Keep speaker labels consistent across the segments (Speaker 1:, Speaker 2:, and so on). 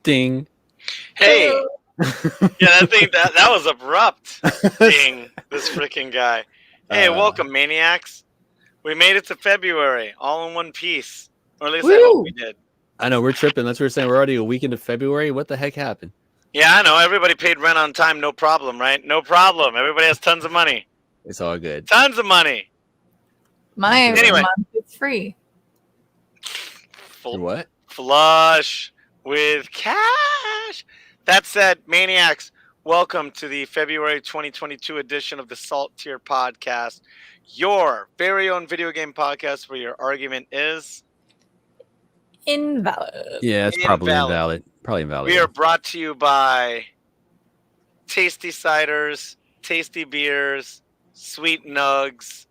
Speaker 1: Ding.
Speaker 2: Hey. Yeah, that was abrupt. Ding. This freaking guy. Hey, welcome, maniacs. We made it to February, all in one piece. Or at least I hope we did.
Speaker 1: I know, we're tripping. That's what we're saying. We're already a week into February. What the heck happened?
Speaker 2: Yeah, I know. Everybody paid rent on time. No problem, right? No problem. Everybody has tons of money.
Speaker 1: It's all good.
Speaker 2: Tons of money.
Speaker 3: Anyway. Month is free.
Speaker 1: What?
Speaker 2: Flush with cash. That said, maniacs, welcome to the February 2022 edition of the Salt Tier Podcast, your very own video game podcast where your argument is
Speaker 3: invalid.
Speaker 1: Yeah, it's probably invalid. Probably invalid.
Speaker 2: We are brought to you by tasty ciders, tasty beers, sweet nugs,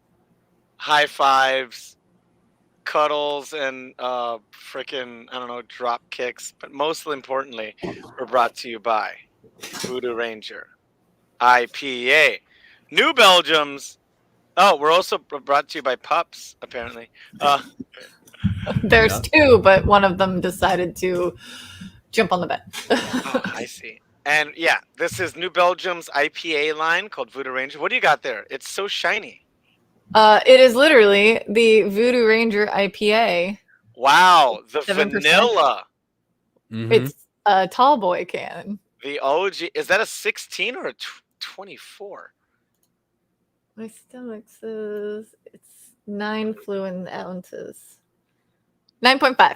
Speaker 2: high fives, cuddles, and frickin' I don't know, drop kicks. But most importantly, we're brought to you by Voodoo Ranger IPA, New Belgium's. Oh, we're also brought to you by Pups, apparently.
Speaker 3: There's two, but one of them decided to jump on the bed.
Speaker 2: Oh, I see. And yeah, this is New Belgium's IPA line called Voodoo Ranger. What do you got there? It's so shiny.
Speaker 3: It is literally the Voodoo Ranger IPA.
Speaker 2: Wow, the
Speaker 3: 7%.
Speaker 2: vanilla.
Speaker 1: Mm-hmm.
Speaker 3: It's a tall boy can.
Speaker 2: The OG. Is that a 16 or a 24?
Speaker 3: My stomach says it's 9 fluid ounces. 9.5.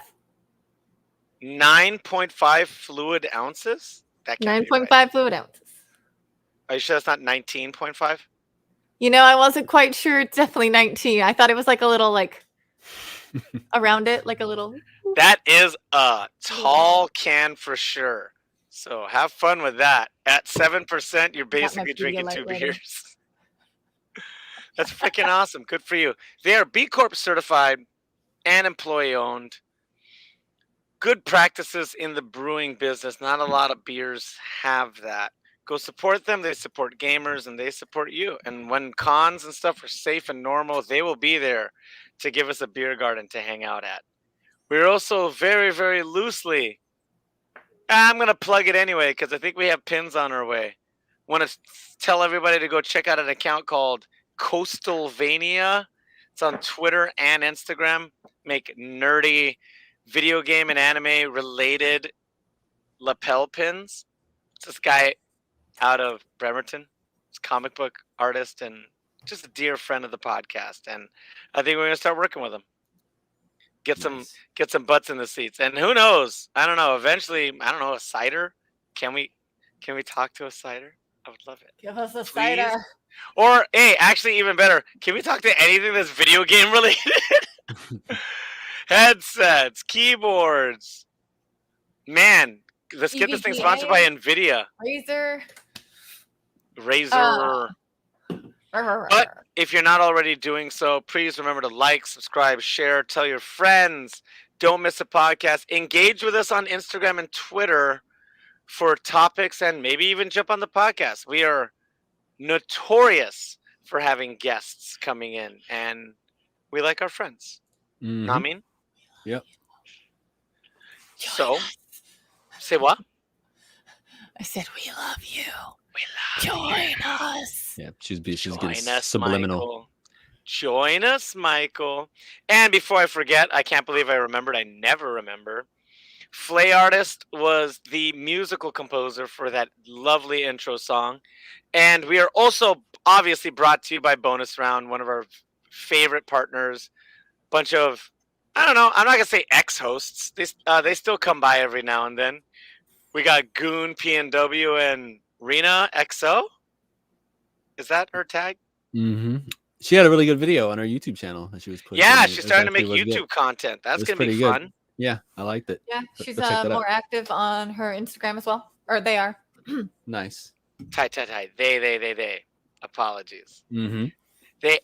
Speaker 2: 9.5 fluid ounces? That can't
Speaker 3: 9.5
Speaker 2: right.
Speaker 3: fluid ounces.
Speaker 2: Are you sure that's not 19.5?
Speaker 3: You know, I wasn't quite sure. It's definitely 19. I thought it was like a little, like, around it, like a little.
Speaker 2: That is a tall can for sure. So have fun with that. At 7%, you're basically drinking 2 beers. That's freaking awesome. Good for you. They are B Corp certified and employee owned. Good practices in the brewing business. Not a lot of beers have that. Go support them. They support gamers and they support you. And when cons and stuff are safe and normal, they will be there to give us a beer garden to hang out at. We're also very, very loosely. I'm going to plug it anyway because I think we have pins on our way. Want to tell everybody to go check out an account called Coastalvania. It's on Twitter and Instagram. Make nerdy video game and anime related lapel pins. It's this guy out of Bremerton. He's a comic book artist and just a dear friend of the podcast. And I think we're going to start working with him. Get some butts in the seats. And who knows? I don't know. Eventually, I don't know, a cider? Can we talk to a cider? I would love it.
Speaker 3: Give us a cider.
Speaker 2: Or, hey, actually even better, can we talk to anything that's video game related? Headsets, keyboards. Man, let's get this thing sponsored by NVIDIA. Razer. But if you're not already doing so, please remember to like, subscribe, share, tell your friends. Don't miss a podcast. Engage with us on Instagram and Twitter for topics and maybe even jump on the podcast. We are notorious for having guests coming in, and we like our friends.
Speaker 1: Mm-hmm.
Speaker 2: Know what I mean?
Speaker 1: Yep.
Speaker 2: So, say what?
Speaker 3: I said we love you.
Speaker 2: We love you.
Speaker 3: Join us.
Speaker 1: Yeah, she's getting
Speaker 2: us,
Speaker 1: subliminal.
Speaker 2: Michael. Join us, Michael. And before I forget, I can't believe I remembered. I never remember. Flay Artist was the musical composer for that lovely intro song. And we are also obviously brought to you by Bonus Round, one of our favorite partners. Bunch of, I don't know, I'm not going to say ex-hosts. They still come by every now and then. We got Goon, PNW, and Rena XO. Is that her tag?
Speaker 1: Mm-hmm. She had a really good video on her YouTube channel that she was putting.
Speaker 2: Yeah, she's starting to make YouTube content. That's going to be fun.
Speaker 1: Good. Yeah, I liked it.
Speaker 3: Yeah, she's more active on her Instagram as well. Or they are.
Speaker 1: Nice.
Speaker 2: Tight. They. Apologies.
Speaker 1: Mm-hmm.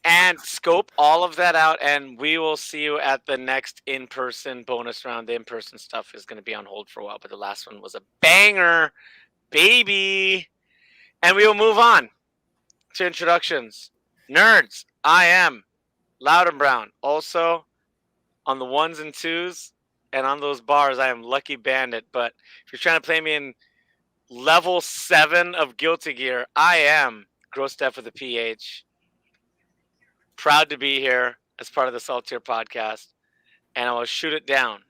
Speaker 2: And scope all of that out, and we will see you at the next in-person bonus round. The in-person stuff is going to be on hold for a while, but the last one was a banger, baby. And we will move on to introductions. Nerds, I am Loud and Brown. Also, on the ones and twos, and on those bars, I am Lucky Bandit. But if you're trying to play me in level 7 of Guilty Gear, I am Gross Death with a PH. Proud to be here as part of the Saltier podcast, and I will shoot it down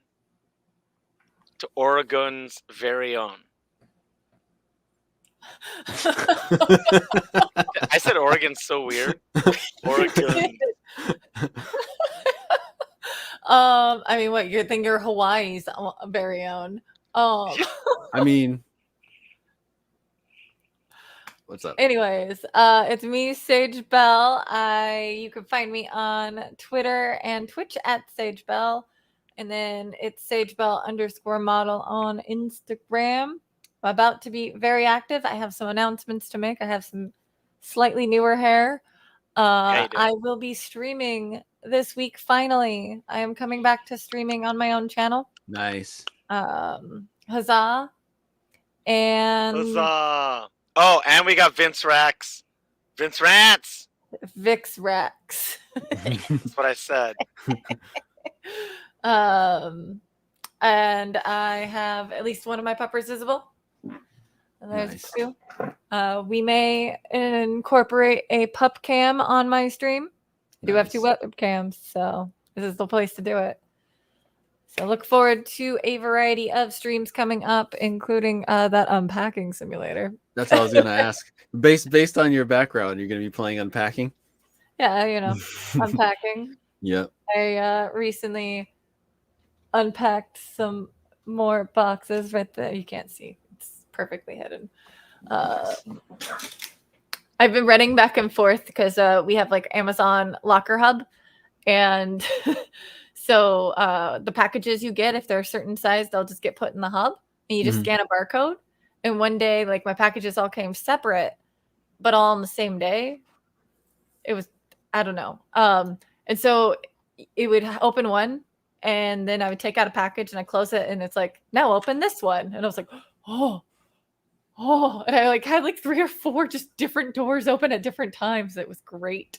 Speaker 2: to Oregon's very own. I said Oregon's so weird. Oregon.
Speaker 3: I mean, what you think you're Hawaii's very own?
Speaker 1: I mean, what's up?
Speaker 3: Anyways, it's me, Sage Bell. You can find me on Twitter and Twitch at Sage Bell, and then it's SageBell_model on Instagram. I'm about to be very active. I have some announcements to make. I have some slightly newer hair. I will be streaming this week. Finally, I am coming back to streaming on my own channel.
Speaker 1: Nice.
Speaker 3: Huzzah! And
Speaker 2: Huzzah! Oh, and we got Vince Rax. Vince Rants.
Speaker 3: Vix Rex.
Speaker 2: That's what I said.
Speaker 3: And I have at least one of my puppers visible. And there's
Speaker 1: Nice.
Speaker 3: 2. We may incorporate a pup cam on my stream. I do have 2 webcams, so this is the place to do it. So look forward to a variety of streams coming up, including that unpacking simulator.
Speaker 1: That's what I was gonna ask. Based on your background, you're gonna be playing unpacking.
Speaker 3: Yeah, you know, unpacking.
Speaker 1: Yep.
Speaker 3: I recently unpacked some more boxes right there. You can't see. It's perfectly hidden. I've been running back and forth because we have like Amazon Locker Hub. And so the packages you get, if they're a certain size, they'll just get put in the hub. And you just scan a barcode. And one day, like my packages all came separate, but all on the same day. It was, I don't know. And so it would open one, and then I would take out a package and I close it, and it's like, now open this one. And I was like, oh, and I like had like 3 or 4 just different doors open at different times. It was great.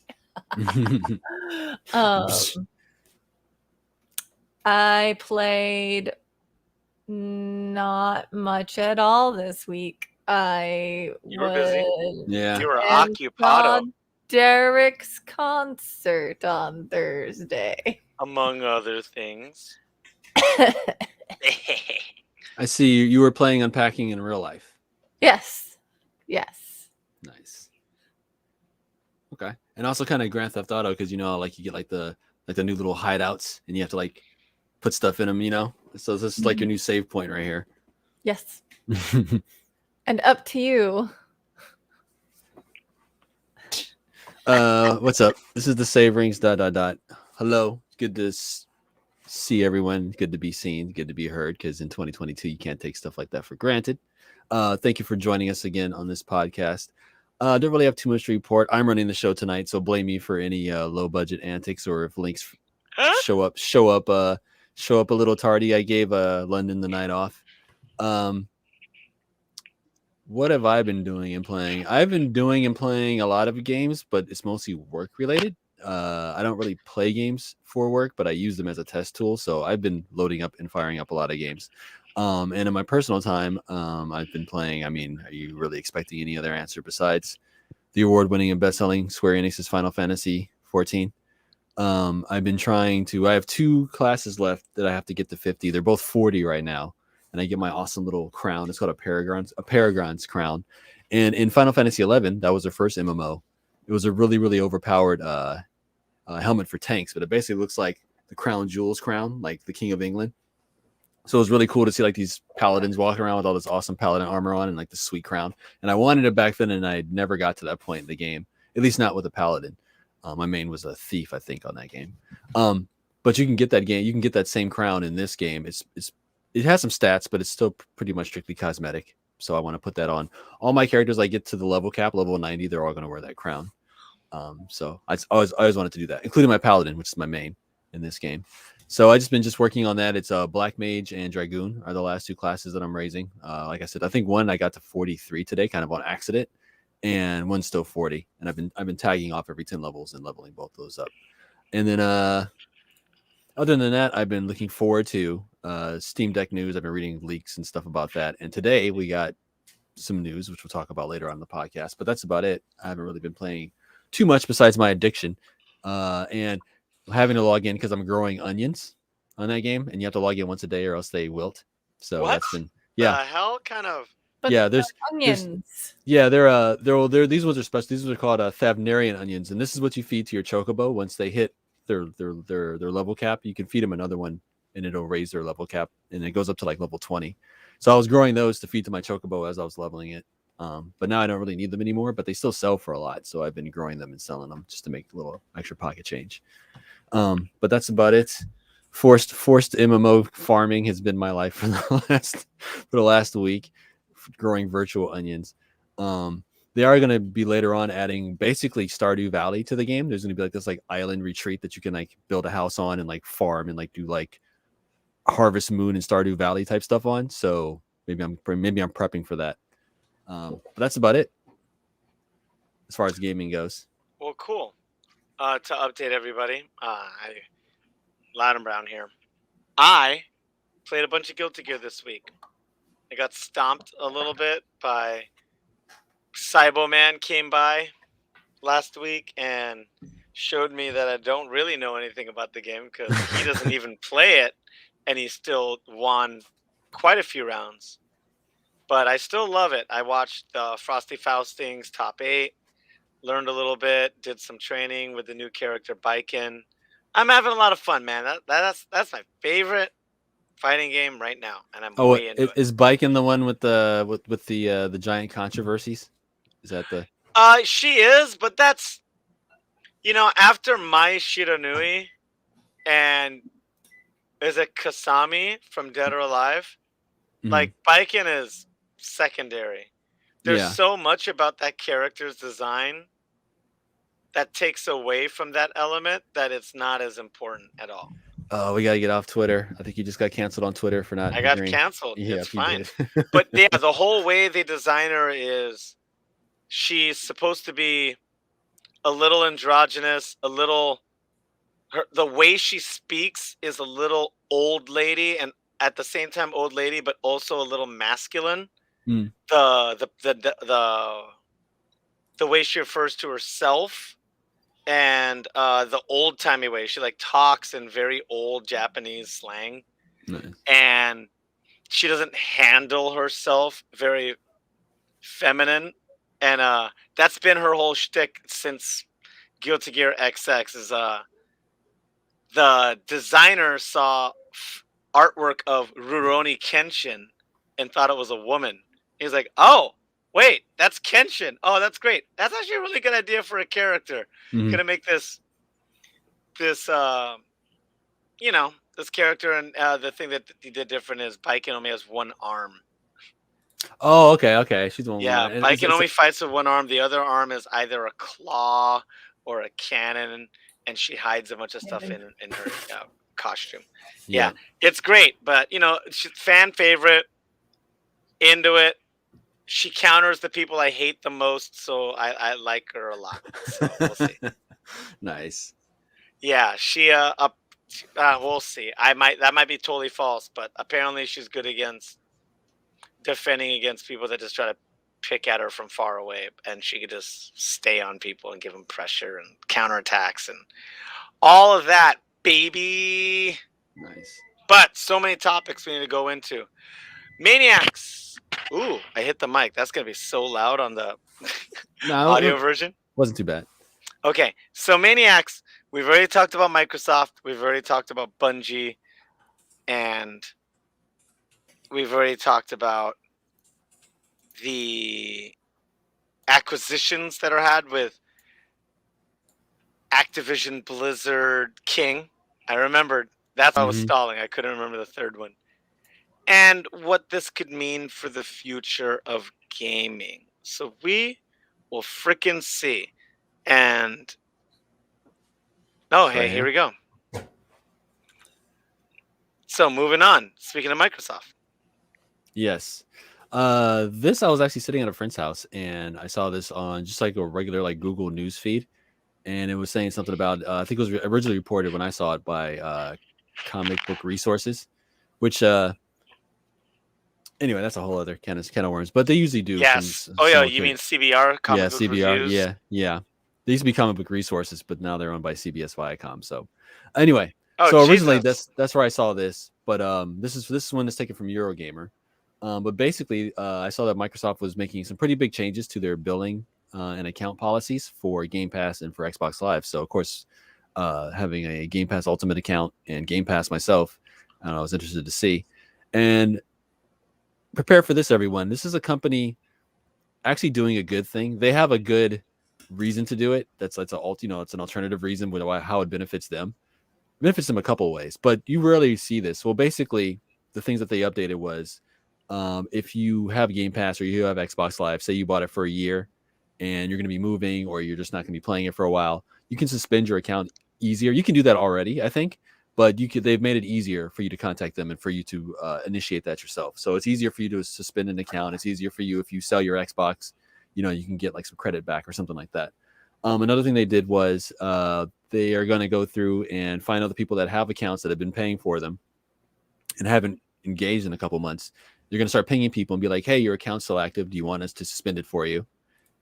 Speaker 3: I played not much at all this week.
Speaker 2: You were busy.
Speaker 1: Yeah.
Speaker 2: You were occupado.
Speaker 3: Derek's concert on Thursday.
Speaker 2: Among other things.
Speaker 1: I see you were playing unpacking in real life.
Speaker 3: Yes.
Speaker 1: Nice. Okay. And also kind of Grand Theft Auto, because you know, like you get like the new little hideouts, and you have to like put stuff in them, you know. So this is like your new save point right here.
Speaker 3: Yes. And up to you.
Speaker 1: What's up? This is the Save Rings ... Hello. Good to see everyone. Good to be seen. Good to be heard. Because in 2022, you can't take stuff like that for granted. Thank you for joining us again on this podcast. Don't really have too much to report. I'm running the show tonight, so blame me for any low budget antics, or if links show up a little tardy. I gave London the night off. What have I been doing and playing? I've been doing and playing a lot of games, but it's mostly work related. I don't really play games for work, but I use them as a test tool. So I've been loading up and firing up a lot of games. And in my personal time, I've been playing. I mean, are you really expecting any other answer besides the award-winning and best-selling Square Enix's Final Fantasy 14? I've been trying to. I have 2 classes left that I have to get to 50. They're both 40 right now, and I get my awesome little crown. It's called a Paragon's crown. And in Final Fantasy 11, that was their first MMO. It was a really, really overpowered helmet for tanks, but it basically looks like the Crown Jewel's crown, like the King of England. So it was really cool to see like these paladins walking around with all this awesome paladin armor on and like the sweet crown. And I wanted it back then, and I never got to that point in the game, at least not with a paladin. My main was a thief, I think, on that game. But you can get that game. You can get that same crown in this game. It has some stats, but it's still pretty much strictly cosmetic. So I want to put that on all my characters. I get to the level cap, level 90. They're all going to wear that crown. So I always wanted to do that, including my paladin, which is my main in this game. So I just been working on that. It's Black Mage and Dragoon are the last 2 classes that I'm raising. Like I said, I think one I got to 43 today, kind of on accident, and one's still 40. And I've been tagging off every 10 levels and leveling both those up. And then other than that, I've been looking forward to Steam Deck news. I've been reading leaks and stuff about that. And today we got some news, which we'll talk about later on the podcast. But that's about it. I haven't really been playing too much besides my addiction. And having to log in because I'm growing onions on that game, and you have to log in once a day or else they wilt. So
Speaker 2: What?
Speaker 1: that's been
Speaker 2: The hell kind of.
Speaker 3: But
Speaker 1: yeah. There's
Speaker 3: onions.
Speaker 1: they're these ones are special. These ones are called Thavnarian onions, and this is what you feed to your chocobo once they hit their level cap. You can feed them another one, and it'll raise their level cap, and it goes up to like level 20. So I was growing those to feed to my chocobo as I was leveling it. But now I don't really need them anymore, but they still sell for a lot. So I've been growing them and selling them just to make a little extra pocket change. But that's about it. Forced MMO farming has been my life for the last week, growing virtual onions. They are going to be later on adding basically Stardew Valley to the game. There's going to be like this like island retreat that you can like build a house on and like farm and like do like Harvest Moon and Stardew Valley type stuff on. So maybe I'm prepping for that. But that's about it as far as gaming goes.
Speaker 2: Well, cool. To update everybody, Loud and Brown here. I played a bunch of Guilty Gear this week. I got stomped a little bit by Cyboman came by last week and showed me that I don't really know anything about the game because he doesn't even play it, and he still won quite a few rounds. But I still love it. I watched the Frosty Faustings top 8, learned a little bit, did some training with the new character Biken. I'm having a lot of fun, man. That's my favorite fighting game right now, and I'm way into it.
Speaker 1: Is Biken the one with the giant controversies? Is that the?
Speaker 2: She is, but that's after Mai Shiranui and is it Kasami from Dead or Alive? Mm-hmm. Like Biken is secondary. There's so much about that character's design that takes away from that element that it's not as important at all.
Speaker 1: Oh, we gotta get off Twitter. I think you just got canceled on Twitter for not.
Speaker 2: I got canceled. Yeah, it's fine. But yeah, the whole way they design her is she's supposed to be a little androgynous, a little. The way she speaks is a little old lady, and at the same time old lady, but also a little masculine. Mm. The way she refers to herself, and the old timey way she like talks in very old Japanese slang, nice. And she doesn't handle herself very feminine, and that's been her whole shtick since Guilty Gear XX. Is the designer saw artwork of Rurouni Kenshin and thought it was a woman. He's like, oh, wait, that's Kenshin. Oh, that's great. That's actually a really good idea for a character. Mm-hmm. Gonna make this character, and the thing that he did different is Biken only has one arm.
Speaker 1: Oh, okay. She's the one.
Speaker 2: Yeah, Biken only fights with one arm. The other arm is either a claw or a cannon, and she hides a bunch of stuff in her costume. Yeah, it's great, but she's fan favorite. Into it. She counters the people I hate the most, so I like her a lot. So we'll see.
Speaker 1: Nice.
Speaker 2: Yeah, she we'll see. That might be totally false, but apparently she's good against defending against people that just try to pick at her from far away, and she could just stay on people and give them pressure and counterattacks and all of that, baby.
Speaker 1: Nice.
Speaker 2: But so many topics we need to go into. Maniacs. Ooh, I hit the mic. That's going to be so loud on the audio version.
Speaker 1: Wasn't too bad.
Speaker 2: Okay, so Maniacs, we've already talked about Microsoft. We've already talked about Bungie. And we've already talked about the acquisitions that are had with Activision, Blizzard, King. I remembered. That's why I was stalling. I couldn't remember the third one. And what this could mean for the future of gaming. So we will frickin' see. And here we go. So moving on. Speaking of Microsoft.
Speaker 1: Yes. This I was actually sitting at a friend's house and I saw this on just like a regular like Google News feed, and it was saying something about I think it was originally reported when I saw it by Comic Book Resources, which anyway, that's a whole other can of worms. But they usually do.
Speaker 2: Yes. Oh yeah, you mean CBR? Comic book
Speaker 1: CBR.
Speaker 2: reviews?
Speaker 1: Yeah. They used to be Comic Book Resources, but now they're owned by CBS Viacom. So anyway,
Speaker 2: Oh,
Speaker 1: so originally
Speaker 2: Jesus.
Speaker 1: that's where I saw this, but this is one that's taken from Eurogamer. But basically, I saw that Microsoft was making some pretty big changes to their billing and account policies for Game Pass and for Xbox Live. So of course, having a Game Pass Ultimate account and Game Pass myself, I was interested to see. And prepare for this, everyone. This is a company actually doing a good thing. They have a good reason to do it. It's an alternative reason with how it benefits them. It benefits them a couple of ways, but you rarely see this. Well, basically, the things that they updated was if you have Game Pass or you have Xbox Live, say you bought it for a year and you're going to be moving or you're just not going to be playing it for a while, you can suspend your account easier. You can do that already, I think, but they've made it easier for you to contact them and for you to initiate that yourself. So it's easier for you to suspend an account. It's easier for you if you sell your Xbox, you can get like some credit back or something like that. Another thing they did was they are going to go through and find out the people that have accounts that have been paying for them and haven't engaged in a couple months. They're going to start pinging people and be like, hey, your account's still active. Do you want us to suspend it for you?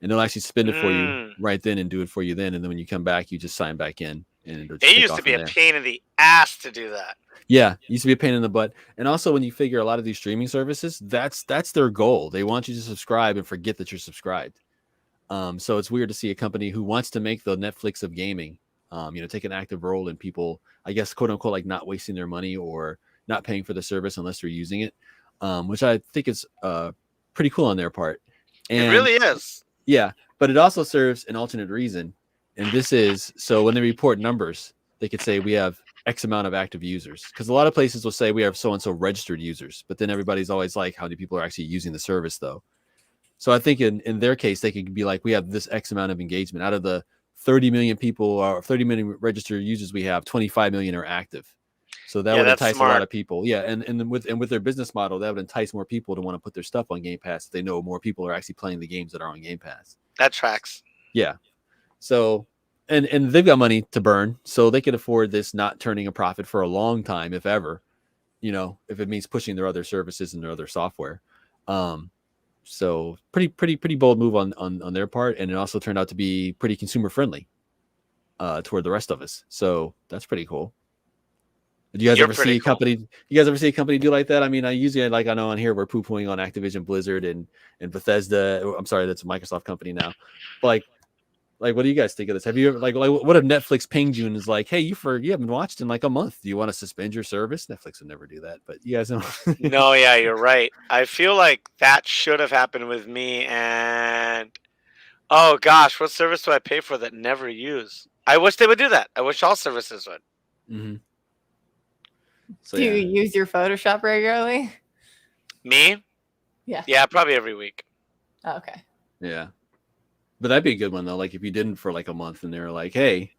Speaker 1: And they'll actually suspend it for you right then and do it for you then. And then when you come back, you just sign back in. And
Speaker 2: it used to be a pain in the ass to do that.
Speaker 1: Yeah, it used to be a pain in the butt. And also when you figure a lot of these streaming services, that's their goal. They want you to subscribe and forget that you're subscribed. So it's weird to see a company who wants to make the Netflix of gaming, take an active role in people, I guess, quote unquote, like not wasting their money or not paying for the service unless they're using it, which I think is pretty cool on their part. And
Speaker 2: it really is.
Speaker 1: Yeah, but it also serves an alternate reason. And this is, so when they report numbers, they could say we have X amount of active users. Because a lot of places will say we have so-and-so registered users. But then everybody's always like, how many people are actually using the service, though? So I think in their case, they could be like, we have this X amount of engagement. Out of the 30 million people or 30 million registered users we have, 25 million are active. So that would entice a lot of people. Yeah, and with their business model, that would entice more people to want to put their stuff on Game Pass if they know more people are actually playing the games that are on Game Pass.
Speaker 2: That tracks.
Speaker 1: Yeah. So, and they've got money to burn, so they can afford this not turning a profit for a long time, if ever, if it means pushing their other services and their other software. So pretty bold move on their part, and it also turned out to be pretty consumer friendly toward the rest of us. So that's pretty cool. Did you guys ever see a company? You guys ever see a company do like that? I mean, I know on here we're poo-pooing on Activision Blizzard and Bethesda. I'm sorry, that's a Microsoft company now. But like, what do you guys think of this? Have you ever like what if Netflix pinged you and is like, hey, you haven't watched in like a month? Do you want to suspend your service? Netflix would never do that, but you guys know.
Speaker 2: No, yeah, you're right. I feel like that should have happened with me. And oh gosh, what service do I pay for that never use? I wish they would do that. I wish all services would.
Speaker 1: Mm-hmm. So,
Speaker 3: do you use your Photoshop regularly?
Speaker 2: Me?
Speaker 3: Yeah.
Speaker 2: Yeah, probably every week.
Speaker 3: Oh, okay.
Speaker 1: Yeah. But that'd be a good one, though. Like, if you didn't for like a month and they're like, hey,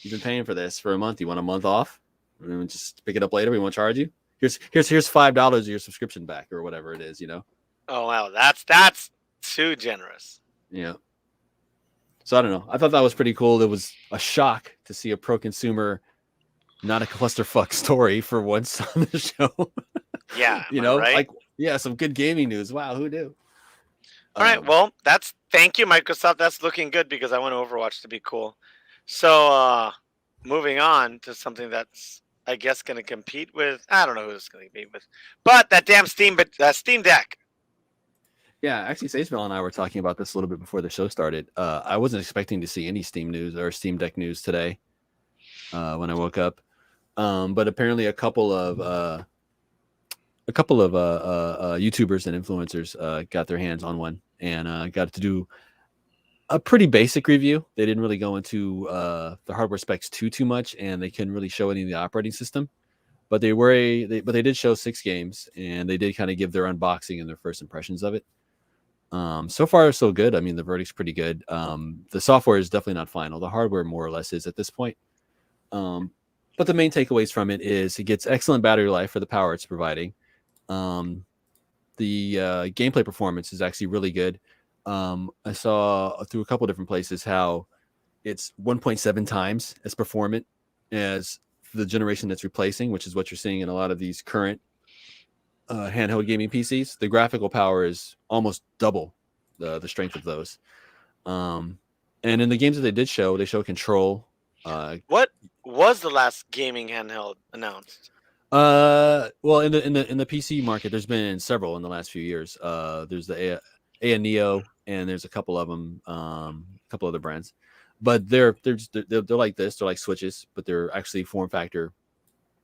Speaker 1: you've been paying for this for a month. You want a month off? And just pick it up later. We won't charge you. Here's $5 of your subscription back or whatever it is,
Speaker 2: Oh, wow. That's too generous.
Speaker 1: Yeah. So I don't know. I thought that was pretty cool. It was a shock to see a pro-consumer, not a clusterfuck story for once on the show.
Speaker 2: Yeah.
Speaker 1: Right? Like, yeah, some good gaming news. Wow, who knew?
Speaker 2: All right. Well, thank you, Microsoft. That's looking good because I want Overwatch to be cool. So moving on to something that's, I guess, going to compete with, I don't know who it's going to compete with, but that damn Steam Deck.
Speaker 1: Yeah, actually, Sagebell and I were talking about this a little bit before the show started. I wasn't expecting to see any Steam news or Steam Deck news today when I woke up. But apparently a couple of YouTubers and influencers got their hands on one and got to do a pretty basic review. They didn't really go into the hardware specs too much, and they couldn't really show any of the operating system. But they did show 6 games, and they did kind of give their unboxing and their first impressions of it. So far, so good. I mean, the verdict's pretty good. The software is definitely not final. The hardware more or less is at this point. But the main takeaways from it is it gets excellent battery life for the power it's providing. The gameplay performance is actually really good. I saw through a couple different places how it's 1.7 times as performant as the generation that's replacing, which is what you're seeing in a lot of these current handheld gaming PCs. The graphical power is almost double the strength of those. And in the games that they did show, they show Control.
Speaker 2: What was the last gaming handheld announced?
Speaker 1: Well, in the PC market, there's been several in the last few years. There's the A Neo, and there's a couple of them, a couple other brands, but they're like this. They're like Switches, but they're actually form factor,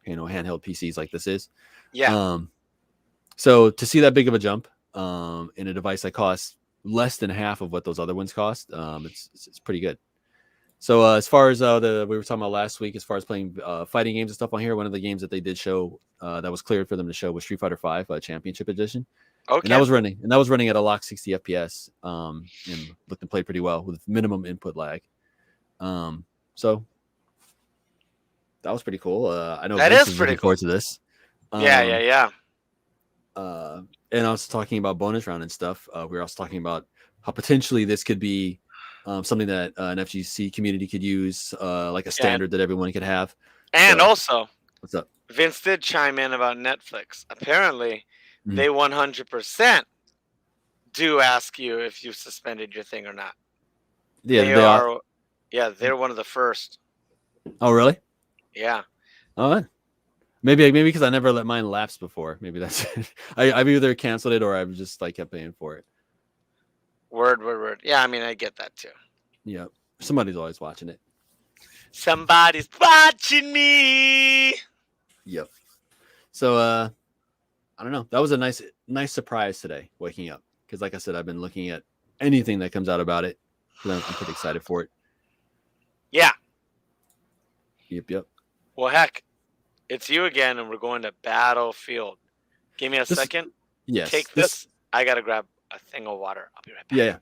Speaker 1: handheld PCs like this is.
Speaker 2: Yeah.
Speaker 1: So to see that big of a jump, in a device that costs less than half of what those other ones cost, it's pretty good. So as far as we were talking about last week, as far as playing fighting games and stuff on here, one of the games that they did show that was cleared for them to show was Street Fighter V Championship Edition.
Speaker 2: Okay.
Speaker 1: And that was running at a locked 60 FPS, and looked and played pretty well with minimum input lag. So that was pretty cool. I know
Speaker 2: that
Speaker 1: Vince
Speaker 2: is
Speaker 1: is
Speaker 2: pretty
Speaker 1: looking
Speaker 2: cool.
Speaker 1: forward to this.
Speaker 2: Yeah.
Speaker 1: And I was talking about bonus round and stuff. We were also talking about how potentially this could be something that an FGC community could use, like a standard that everyone could have.
Speaker 2: And
Speaker 1: so,
Speaker 2: also,
Speaker 1: what's up?
Speaker 2: Vince did chime in about Netflix. Apparently, they 100% do ask you if you suspended your thing or not.
Speaker 1: Yeah, they are.
Speaker 2: Yeah, they're one of the first.
Speaker 1: Oh, really?
Speaker 2: Yeah.
Speaker 1: Oh, maybe because I never let mine lapse before. Maybe that's it. I've either canceled it or I've just kept paying for it.
Speaker 2: Word. Yeah, I mean, I get that too.
Speaker 1: Yeah, somebody's always watching it.
Speaker 2: Somebody's watching me.
Speaker 1: Yep. So I don't know. That was a nice surprise today, waking up, because like I said, I've been looking at anything that comes out about it. I'm pretty excited for it.
Speaker 2: Yeah.
Speaker 1: Yep.
Speaker 2: Well, heck, it's you again, and we're going to Battlefield. Give me a second.
Speaker 1: Yes.
Speaker 2: Take this. I gotta grab a thing of water. I'll be right back.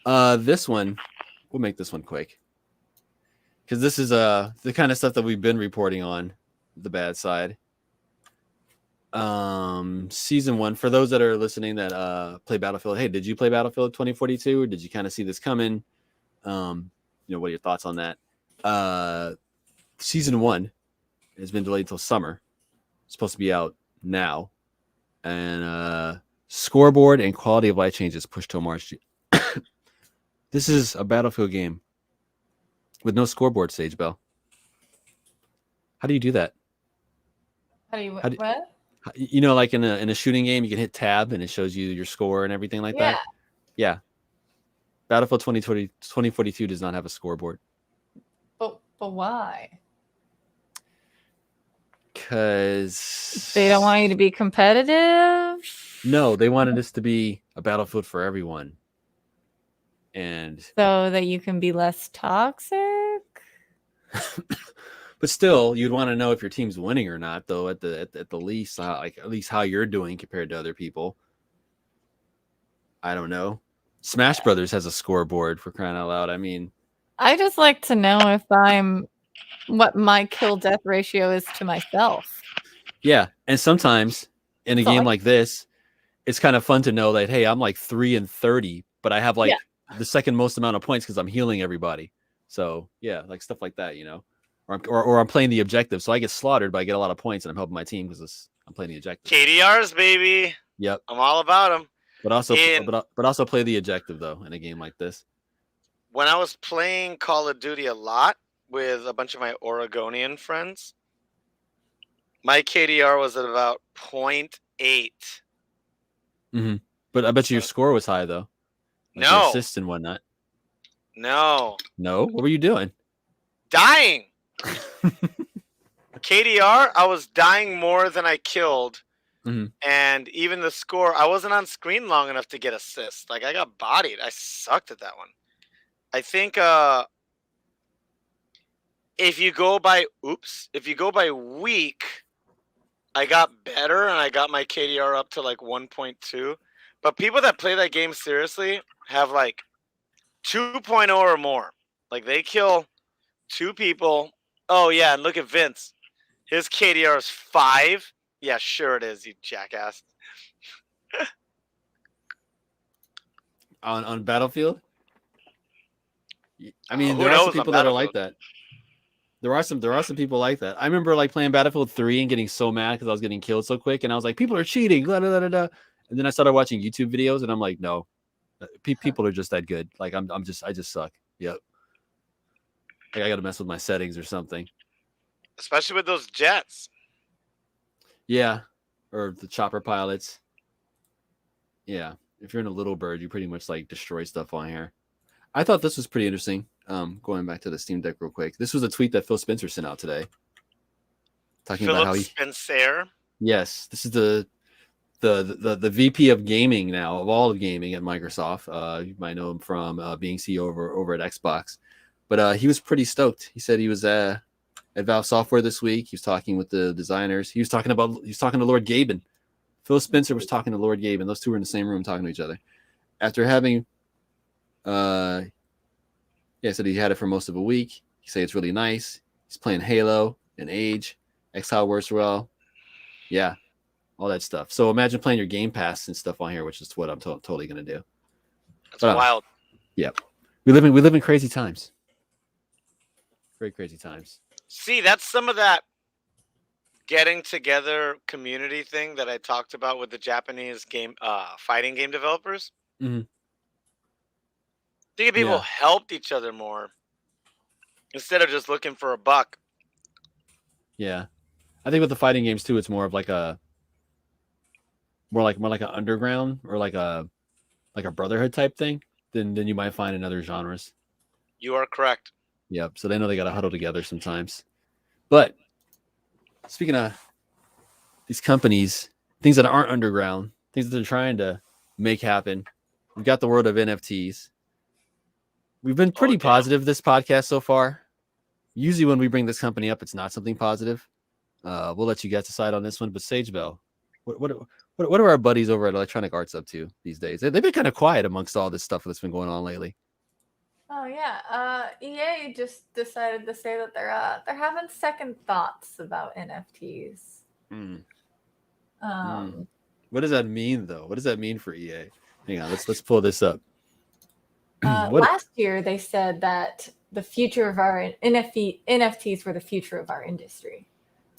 Speaker 1: Yeah. This one, we'll make this one quick, because this is the kind of stuff that we've been reporting on the bad side. Season 1, for those that are listening that play Battlefield, hey, did you play Battlefield 2042, or did you kind of see this coming? What are your thoughts on that? Season 1 has been delayed till summer. It's supposed to be out now, and scoreboard and quality of life changes pushed till March. This is a Battlefield game with no scoreboard, Sage Bell. How do you do that?
Speaker 3: What?
Speaker 1: Like in a shooting game, you can hit tab and it shows you your score and everything like that. Yeah. Battlefield 2042 does not have a scoreboard.
Speaker 3: But why?
Speaker 1: Because
Speaker 3: they don't want you to be competitive.
Speaker 1: No, they wanted this to be a Battlefield for everyone, and
Speaker 3: so that you can be less toxic.
Speaker 1: But still, you'd want to know if your team's winning or not, though. At the least, at least how you're doing compared to other people. I don't know. Smash Brothers has a scoreboard, for crying out loud. I mean,
Speaker 3: I just like to know what my kill death ratio is to myself.
Speaker 1: Yeah, and sometimes in a game like this, it's kind of fun to know that, hey, I'm like 3-30, but I have the second most amount of points because I'm healing everybody. So yeah, like stuff like that, or I'm playing the objective, so I get slaughtered, but I get a lot of points and I'm helping my team because I'm playing the objective.
Speaker 2: KDRs, baby.
Speaker 1: Yep,
Speaker 2: I'm all about them.
Speaker 1: But also play the objective though in a game like this.
Speaker 2: When I was playing Call of Duty a lot with a bunch of my Oregonian friends, my KDR was at about 0.8.
Speaker 1: Mm-hmm. But I bet you your score was high though. Like
Speaker 2: no.
Speaker 1: Your assists and whatnot.
Speaker 2: No.
Speaker 1: What were you doing?
Speaker 2: Dying. KDR, I was dying more than I killed.
Speaker 1: Mm-hmm.
Speaker 2: And even the score, I wasn't on screen long enough to get assists. Like, I got bodied. I sucked at that one. I think if you go by week, I got better and I got my KDR up to like 1.2. But people that play that game seriously have like 2.0 or more. Like, they kill 2 people. Oh, yeah, and look at Vince. His KDR is 5. Yeah, sure it is, you jackass.
Speaker 1: On Battlefield? I mean, there are some people that are like that. There are some people like that. I remember like playing Battlefield 3 and getting so mad because I was getting killed so quick, and I was like, people are cheating, blah, blah, blah, blah. And then I started watching YouTube videos, and I'm like, no, people are just that good. Like I just suck. Yep. Like I got to mess with my settings or something.
Speaker 2: Especially with those jets.
Speaker 1: Yeah, or the chopper pilots. Yeah, if you're in a little bird, you pretty much like destroy stuff on here. I thought this was pretty interesting. Going back to the Steam Deck real quick. This was a tweet that Phil Spencer sent out today, talking about how
Speaker 2: Spencer.
Speaker 1: Yes, this is the VP of gaming now, of all of gaming at Microsoft. You might know him from being CEO over at Xbox, but he was pretty stoked. He said he was at Valve Software this week. He was talking with the designers. He was talking to Lord Gaben. Phil Spencer was talking to Lord Gaben. Those two were in the same room talking to each other. After having, said he had it for most of a week. He said it's really nice. He's playing Halo and Age. Exile works well. Yeah, all that stuff. So imagine playing your Game Pass and stuff on here, which is what I'm totally going to do.
Speaker 2: That's wild.
Speaker 1: Yeah. We live in crazy times. Very crazy times.
Speaker 2: See, that's some of that getting together community thing that I talked about with the Japanese fighting game developers.
Speaker 1: Mm-hmm.
Speaker 2: I think people helped each other more instead of just looking for a buck.
Speaker 1: Yeah. I think with the fighting games too, it's more of like more like an underground or like a brotherhood type thing than you might find in other genres.
Speaker 2: You are correct.
Speaker 1: Yep. So they know they got to huddle together sometimes. But speaking of these companies, things that aren't underground, things that they're trying to make happen, we've got the world of NFTs. We've been pretty positive this podcast so far. Usually when we bring this company up, it's not something positive. We'll let you guys decide on this one. But Sage Bell, what are our buddies over at Electronic Arts up to these days? They've been kind of quiet amongst all this stuff that's been going on lately.
Speaker 3: Oh yeah, EA just decided to say that they're having second thoughts about NFTs.
Speaker 1: What does that mean, though? What does that mean for EA? Hang on, let's pull this up.
Speaker 3: Last year, they said that the future of our NFTs were the future of our industry,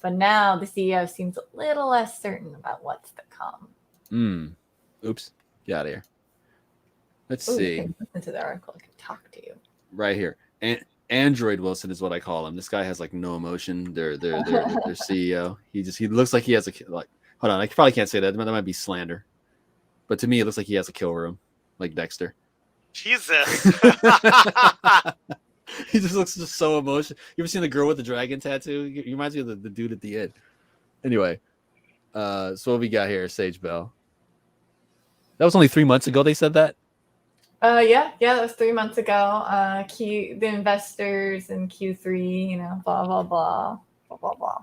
Speaker 3: but now the CEO seems a little less certain about what's to come.
Speaker 1: Oops, get out of here. Let's see.
Speaker 3: You can listen to the article. I can talk to you
Speaker 1: right here. Android Wilson is what I call him. This guy has like no emotion. Their CEO. He looks like he has hold on. I probably can't say that. That might be slander. But to me, it looks like he has a kill room, like Dexter.
Speaker 2: Jesus.
Speaker 1: He just looks just so emotional. You ever seen the girl with the dragon tattoo? He reminds me of the dude at the end. Anyway, so what we got here, Sage Bell. That was only 3 months ago they said that?
Speaker 3: Yeah, that was 3 months ago. The investors in Q3, blah, blah, blah, blah, blah, blah.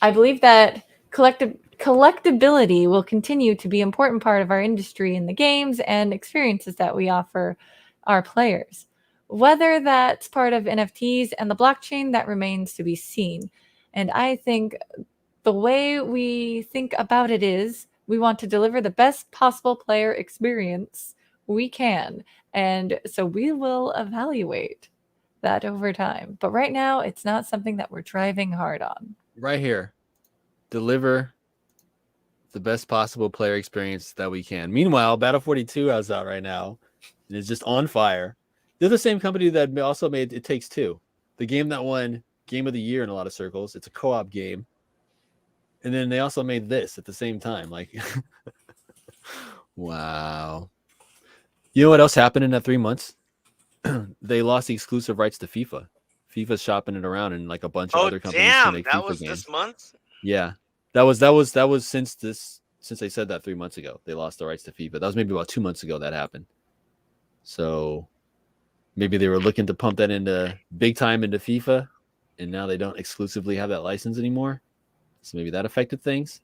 Speaker 3: I believe that collectability will continue to be an important part of our industry in the games and experiences that we offer our players. Whether that's part of NFTs and the blockchain, that remains to be seen. And I think the way we think about it is we want to deliver the best possible player experience we can. And so we will evaluate that over time. But right now, it's not something that we're driving hard on.
Speaker 1: Right here. Deliver the best possible player experience that we can. Meanwhile, Battle 42 is out right now. And it's just on fire. They're the same company that also made It Takes Two, the game that won Game of the Year in a lot of circles. It's a co-op game. And then they also made this at the same time. Like, wow. You know what else happened in that 3 months? They lost the exclusive rights to FIFA. FIFA's shopping it around, and like a bunch of other companies can make
Speaker 2: that
Speaker 1: FIFA
Speaker 2: was
Speaker 1: games.
Speaker 2: This month?
Speaker 1: Yeah, that was since they said that 3 months ago. They lost the rights to FIFA. That was maybe about 2 months ago that happened. So maybe they were looking to pump that into big time into FIFA, and now they don't exclusively have that license anymore. So maybe that affected things.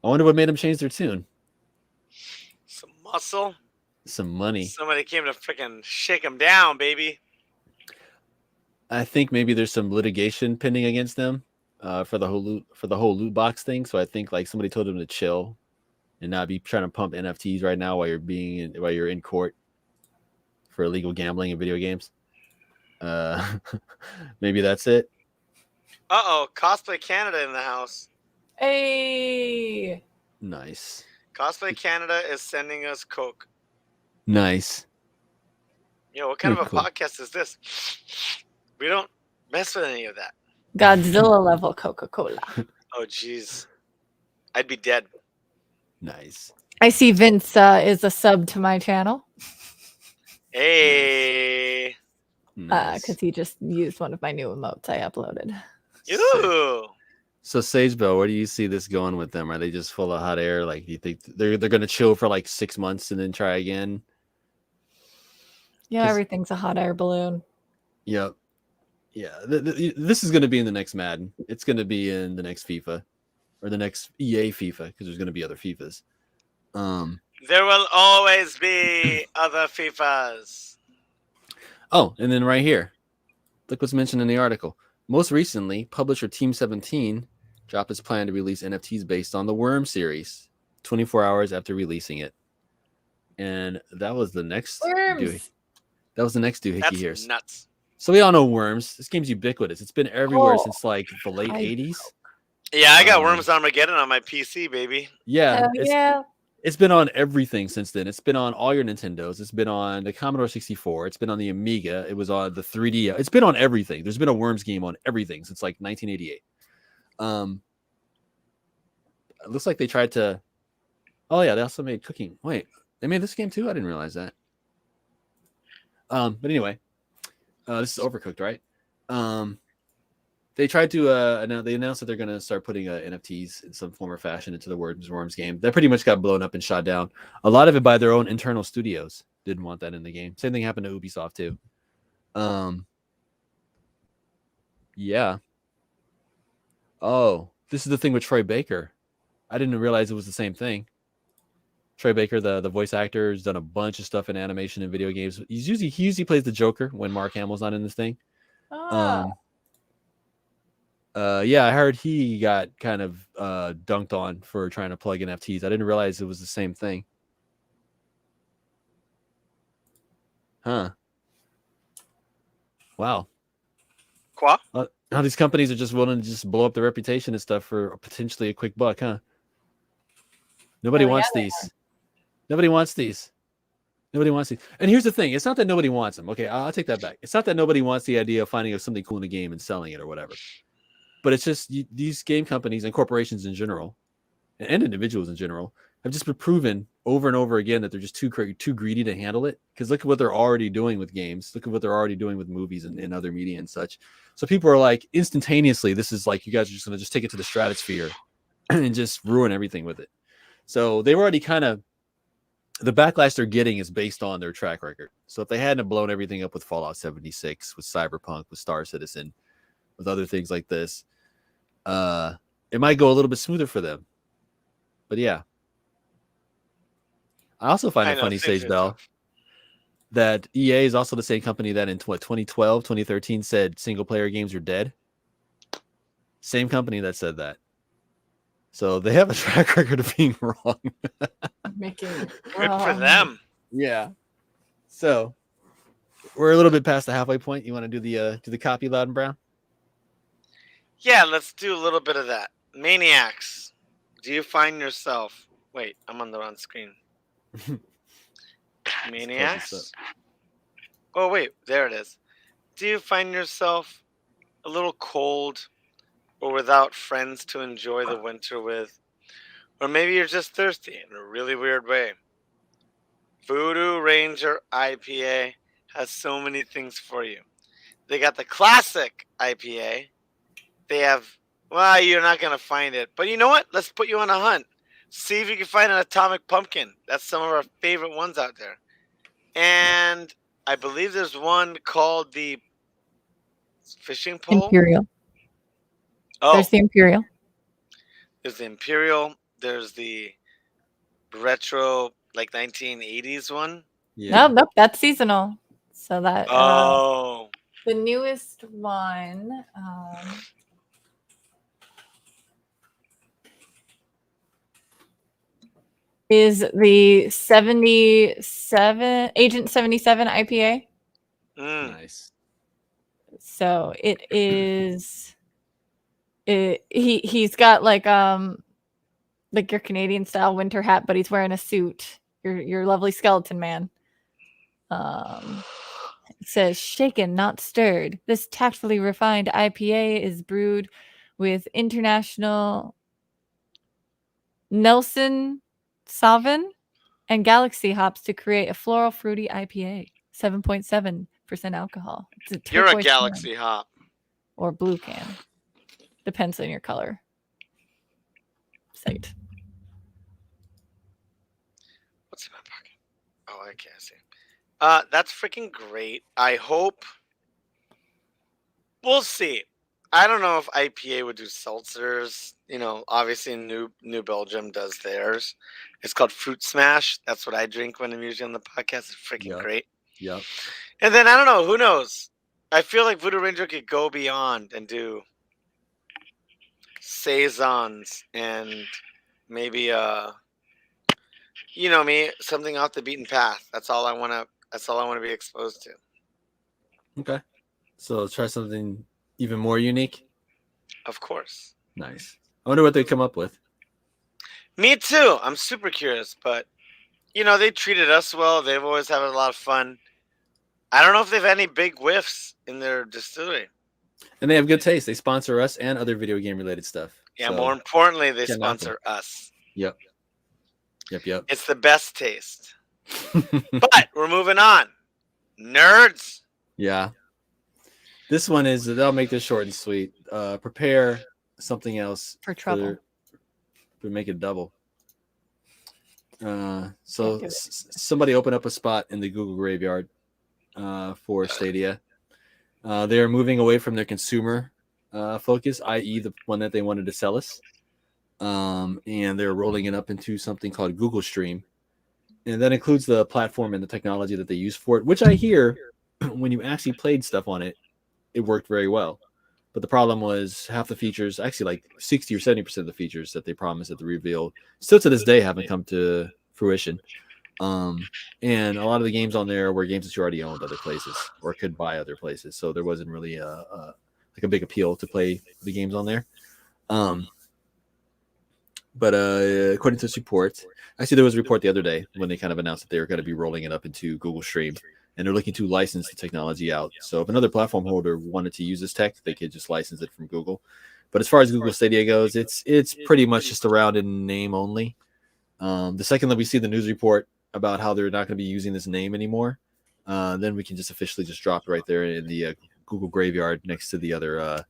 Speaker 1: I wonder what made them change their tune.
Speaker 2: Some muscle.
Speaker 1: Some money.
Speaker 2: Somebody came to freaking shake them down, baby.
Speaker 1: I think maybe there's some litigation pending against them for the whole loot box thing. So I think like somebody told them to chill and not be trying to pump NFTs right now while you're in court. for illegal gambling in video games. Maybe that's it.
Speaker 2: Uh-oh, Cosplay Canada in the house.
Speaker 3: Hey.
Speaker 1: Nice.
Speaker 2: Cosplay Canada is sending us Coke.
Speaker 1: Nice.
Speaker 2: Yo, what kind
Speaker 1: You're
Speaker 2: of a
Speaker 1: cool.
Speaker 2: podcast is this? We don't mess with any of that.
Speaker 3: Godzilla level Coca-Cola.
Speaker 2: Oh, jeez. I'd be dead.
Speaker 1: Nice.
Speaker 3: I see Vince is a sub to my channel.
Speaker 2: Hey.
Speaker 1: Nice.
Speaker 3: Because he just used one of my new emotes I uploaded.
Speaker 2: Ooh.
Speaker 1: So Sagebell, where do you see this going with them? Are they just full of hot air? Like, do you think they're gonna chill for like 6 months and then try again?
Speaker 3: Yeah, everything's a hot air balloon.
Speaker 1: Yep. Yeah. This is gonna be in the next Madden. It's gonna be in the next FIFA or the next EA FIFA because there's gonna be other FIFAs.
Speaker 2: There will always be other FIFAs.
Speaker 1: Oh, and then right here, look what's mentioned in the article. Most recently, publisher Team 17 dropped its plan to release NFTs based on the Worm series 24 hours after releasing it. And that was the next
Speaker 3: Worms.
Speaker 1: That was the next doohickey
Speaker 2: That's
Speaker 1: here.
Speaker 2: nuts.
Speaker 1: So we all know Worms. This game's ubiquitous. It's been everywhere since like the late 80s.
Speaker 2: Yeah, I got Worms Armageddon on my PC, baby.
Speaker 1: Yeah.
Speaker 3: Yeah.
Speaker 1: It's been on everything since then. It's been on all your Nintendos. It's been on the Commodore 64. It's been on the Amiga. It was on the 3D. It's been on everything. There's been a Worms game on everything since like 1988. It looks like they tried to. Oh yeah, they also made cooking. Wait, they made this game too? I didn't realize that. But anyway, this is Overcooked, right? They tried to they announced that they're going to start putting NFTs in some form or fashion into the Worms game. That pretty much got blown up and shot down. A lot of it by their own internal studios. Didn't want that in the game. Same thing happened to Ubisoft too. Yeah. Oh, this is the thing with Troy Baker. I didn't realize it was the same thing. Troy Baker, the voice actor, has done a bunch of stuff in animation and video games. He usually plays the Joker when Mark Hamill's not in this thing. Yeah, I heard he got kind of dunked on for trying to plug NFTs. I didn't realize it was the same thing. Huh. Wow.
Speaker 2: Qua?
Speaker 1: How these companies are just willing to just blow up their reputation and stuff for potentially a quick buck, huh? Nobody wants these. Nobody wants these. Nobody wants these. And here's the thing. It's not that nobody wants them. Okay, I'll take that back. It's not that nobody wants the idea of finding something cool in the game and selling it or whatever. But it's just these game companies and corporations in general and individuals in general have just been proven over and over again that they're just too greedy to handle it. Because look at what they're already doing with games. Look at what they're already doing with movies and other media and such. So people are like, instantaneously, this is like, you guys are just going to just take it to the stratosphere and just ruin everything with it. So they were already kind of, the backlash they're getting is based on their track record. So if they hadn't blown everything up with Fallout 76, with Cyberpunk, with Star Citizen, with other things like this, it might go a little bit smoother for them. But yeah. I also find it funny, Sage Bell, that EA is also the same company that in 2012, 2013 said single player games are dead. Same company that said that. So they have a track record of being wrong.
Speaker 2: Good for them.
Speaker 1: Yeah. So we're a little bit past the halfway point. You want to do the copy, Loud and Brown?
Speaker 2: Yeah, let's do a little bit of that. Maniacs, do you find yourself... Wait, I'm on the wrong screen. Maniacs? Oh, wait, there it is. Do you find yourself a little cold or without friends to enjoy the winter with? Or maybe you're just thirsty in a really weird way. Voodoo Ranger IPA has so many things for you. They got the classic IPA. They have, well, you're not going to find it. But you know what? Let's put you on a hunt. See if you can find an Atomic Pumpkin. That's some of our favorite ones out there. And I believe there's one called the Fishing Pole.
Speaker 3: Imperial.
Speaker 2: Oh.
Speaker 3: There's the Imperial.
Speaker 2: There's the Imperial. There's the retro, like 1980s one.
Speaker 3: Yeah. Nope, that's seasonal. So that.
Speaker 2: Oh.
Speaker 3: The newest one. is the 77 Agent 77 IPA.
Speaker 1: Nice.
Speaker 3: So it is. He's got like your Canadian style winter hat, but he's wearing a suit. Your lovely skeleton man. It says shaken, not stirred. This tactfully refined IPA is brewed with international Nelson Sauvin and Galaxy hops to create a floral fruity IPA. 7.7% alcohol. It's
Speaker 2: You're a
Speaker 3: turquoise
Speaker 2: Galaxy
Speaker 3: can
Speaker 2: hop.
Speaker 3: or blue can. Depends on your color. Sight.
Speaker 2: What's in my pocket? Oh, I can't see. That's freaking great. I hope. We'll see. I don't know if IPA would do seltzers. You know, obviously New Belgium does theirs. It's called Fruit Smash. That's what I drink when I'm usually on the podcast. It's freaking great.
Speaker 1: Yep.
Speaker 2: And then I don't know. Who knows? I feel like Voodoo Ranger could go beyond and do saisons and maybe you know me, something off the beaten path. That's all I want to be exposed to.
Speaker 1: Okay. So let's try something even more unique.
Speaker 2: Of course.
Speaker 1: Nice. I wonder what they come up with.
Speaker 2: Me too. I'm super curious, but you know, they treated us well. They've always had a lot of fun. I don't know if they've any big whiffs in their distillery.
Speaker 1: And they have good taste. They sponsor us and other video game related stuff.
Speaker 2: Yeah,
Speaker 1: so,
Speaker 2: more importantly, they sponsor us.
Speaker 1: Yep.
Speaker 2: It's the best taste. But we're moving on. Nerds.
Speaker 1: Yeah. This one is, they'll make this short and sweet. Prepare something else
Speaker 3: for trouble.
Speaker 1: To make it double. So somebody opened up a spot in the Google graveyard for Stadia. They are moving away from their consumer focus, i.e. the one that they wanted to sell us. And they're rolling it up into something called Google Stream. And that includes the platform and the technology that they use for it, which I hear when you actually played stuff on it, it worked very well. But the problem was half the features, actually like 60 or 70% of the features that they promised at the reveal, still to this day haven't come to fruition. And a lot of the games on there were games that you already owned other places or could buy other places. So there wasn't really like a big appeal to play the games on there. But according to this report, actually there was a report the other day when they kind of announced that they were going to be rolling it up into Google Stream, and they're looking to license the technology out. So if another platform holder wanted to use this tech, they could just license it from Google. But as far as Google Stadia goes, it's pretty much just around in name only. The second that we see the news report about how they're not going to be using this name anymore, then we can just officially just drop it right there in the Google graveyard next to the other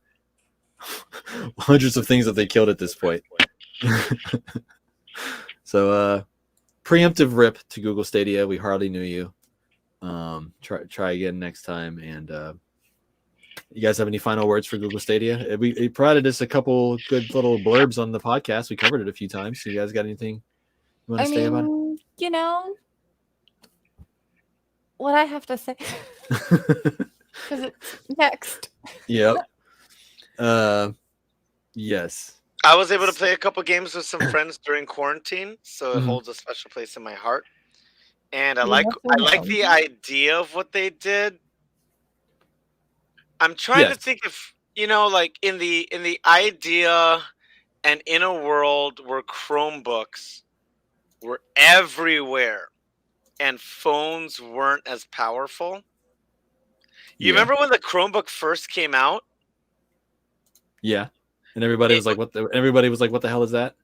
Speaker 1: hundreds of things that they killed at this point. So preemptive rip to Google Stadia. We hardly knew you. Try again next time. And you guys have any final words for Google Stadia? We provided us a couple good little blurbs on the podcast. We covered it a few times. So you guys got anything you want to say about it?
Speaker 3: You know what I have to say, because it's next.
Speaker 1: Yep. Yes.
Speaker 2: I was able to play a couple games with some friends during quarantine, so it holds a special place in my heart. And I like the idea of what they did. I'm trying to think if, you know, like in the idea and in a world where Chromebooks were everywhere and phones weren't as powerful. You remember when the Chromebook first came out?
Speaker 1: Yeah. And everybody was like, what the hell is that?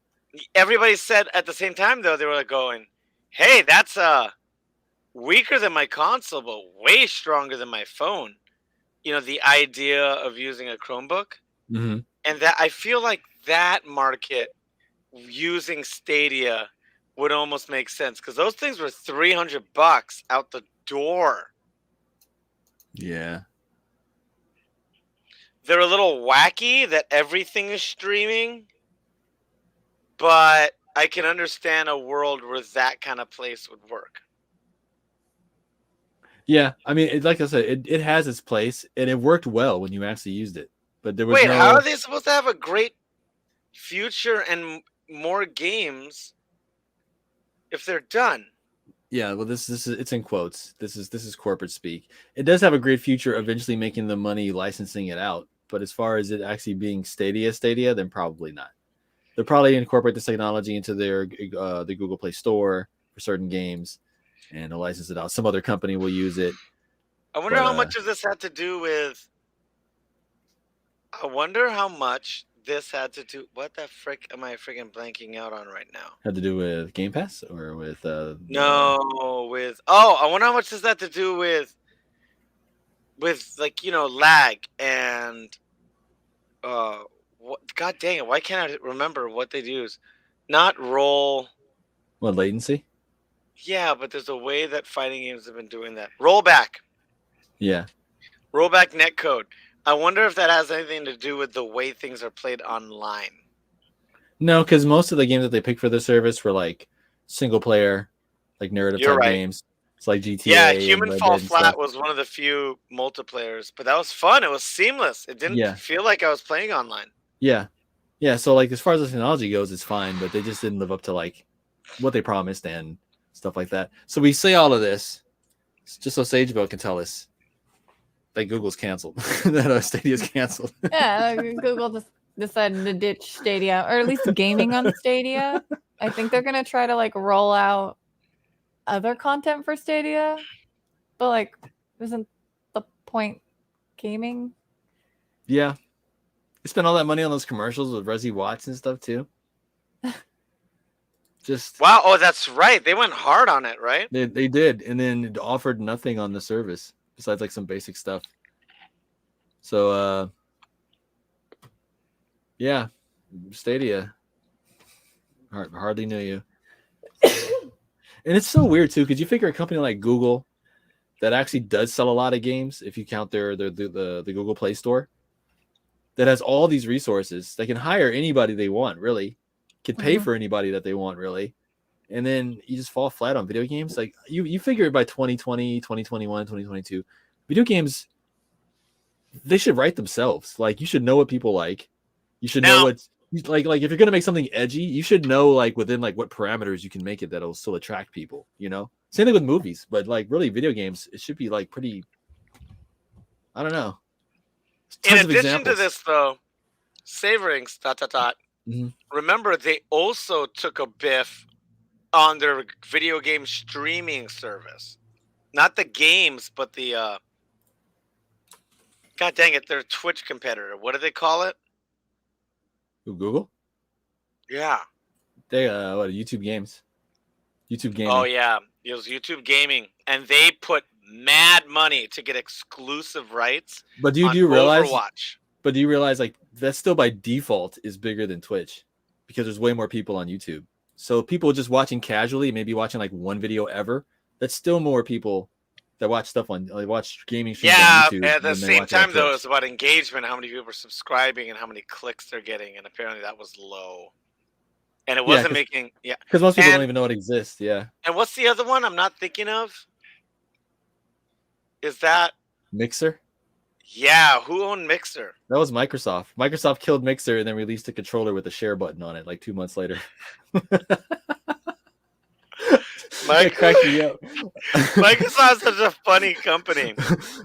Speaker 2: Everybody said at the same time, though, they were like going, hey, that's weaker than my console, but way stronger than my phone. You know, the idea of using a Chromebook.
Speaker 1: Mm-hmm.
Speaker 2: And that I feel like that market using Stadia would almost make sense, because those things were $300 out the door.
Speaker 1: Yeah.
Speaker 2: They're a little wacky that everything is streaming, but I can understand a world where that kind of place would work.
Speaker 1: Yeah, I mean, like I said, it has its place, and it worked well when you actually used it. But there was
Speaker 2: how are they supposed to have a great future and more games if they're done.
Speaker 1: Yeah, well, this is it's in quotes. This is corporate speak. It does have a great future, eventually making the money licensing it out. But as far as it actually being Stadia, then probably not. They'll probably incorporate this technology into their the Google Play Store for certain games, and they'll license it out. Some other company will use it.
Speaker 2: I wonder how much of this had to do with. I wonder how much this had to do. What the frick am I freaking blanking out on right now?
Speaker 1: Had to do with Game Pass or with
Speaker 2: no, with I wonder how much does that to do with like lag and what? God dang it! Why can't I remember what they use? Not roll.
Speaker 1: What, latency?
Speaker 2: Yeah, but there's a way that fighting games have been doing that. Rollback.
Speaker 1: Yeah.
Speaker 2: Rollback netcode. I wonder if that has anything to do with the way things are played online.
Speaker 1: No, because most of the games that they picked for the service were like single player, like narrative type games. It's like GTA.
Speaker 2: Yeah, Human Fall Flat was one of the few multiplayers, but that was fun. It was seamless. It didn't feel like I was playing online.
Speaker 1: Yeah. Yeah, so like as far as the technology goes, it's fine, but they just didn't live up to like what they promised and stuff like that. So we say all of this just so Sagebo can tell us that Google's canceled, that Stadia's canceled.
Speaker 3: Yeah, Google just decided to ditch Stadia, or at least gaming on Stadia. I think they're gonna try to like roll out other content for Stadia, but like, isn't the point gaming?
Speaker 1: Yeah, they spent all that money on those commercials with Resi Watts and stuff too. Just
Speaker 2: wow. Oh, that's right. They went hard on it, right?
Speaker 1: They did, and then it offered nothing on the service besides like some basic stuff. So yeah, Stadia hardly knew you. And it's so weird too, because you figure a company like Google that actually does sell a lot of games, if you count the Google Play Store, that has all these resources, they can hire anybody they want, really, can pay for anybody that they want, really, and then you just fall flat on video games. Like you figure by 2020, 2021, 2022, video games, they should write themselves. Like, you should know what people like. You should know what's like if you're gonna make something edgy, you should know like within like what parameters you can make it that'll still attract people, you know? Same thing with movies, but like really video games, it should be like pretty, I don't know.
Speaker 2: In addition to this though, savoring ... Remember, they also took a biff on their video game streaming service. Not the games, but the God dang it, their Twitch competitor. What do they call it?
Speaker 1: Google?
Speaker 2: Yeah.
Speaker 1: They what, YouTube Games. YouTube Gaming.
Speaker 2: Oh yeah. It was YouTube Gaming. And they put mad money to get exclusive rights.
Speaker 1: But do you realize
Speaker 2: Overwatch.
Speaker 1: But do you realize like that's still by default is bigger than Twitch because there's way more people on YouTube. So people just watching casually, maybe watching like one video ever, that's still more people that watch stuff on watch gaming streams on YouTube.
Speaker 2: Yeah, at the same time though, it's about engagement, how many people are subscribing and how many clicks they're getting, and apparently that was low. And it wasn't making
Speaker 1: because most people don't even know it exists. Yeah.
Speaker 2: And what's the other one I'm not thinking of? Is that
Speaker 1: Mixer?
Speaker 2: Yeah, who owned Mixer?
Speaker 1: That was Microsoft. Microsoft killed Mixer and then released a controller with a share button on it like 2 months later.
Speaker 2: Microsoft's such a funny company.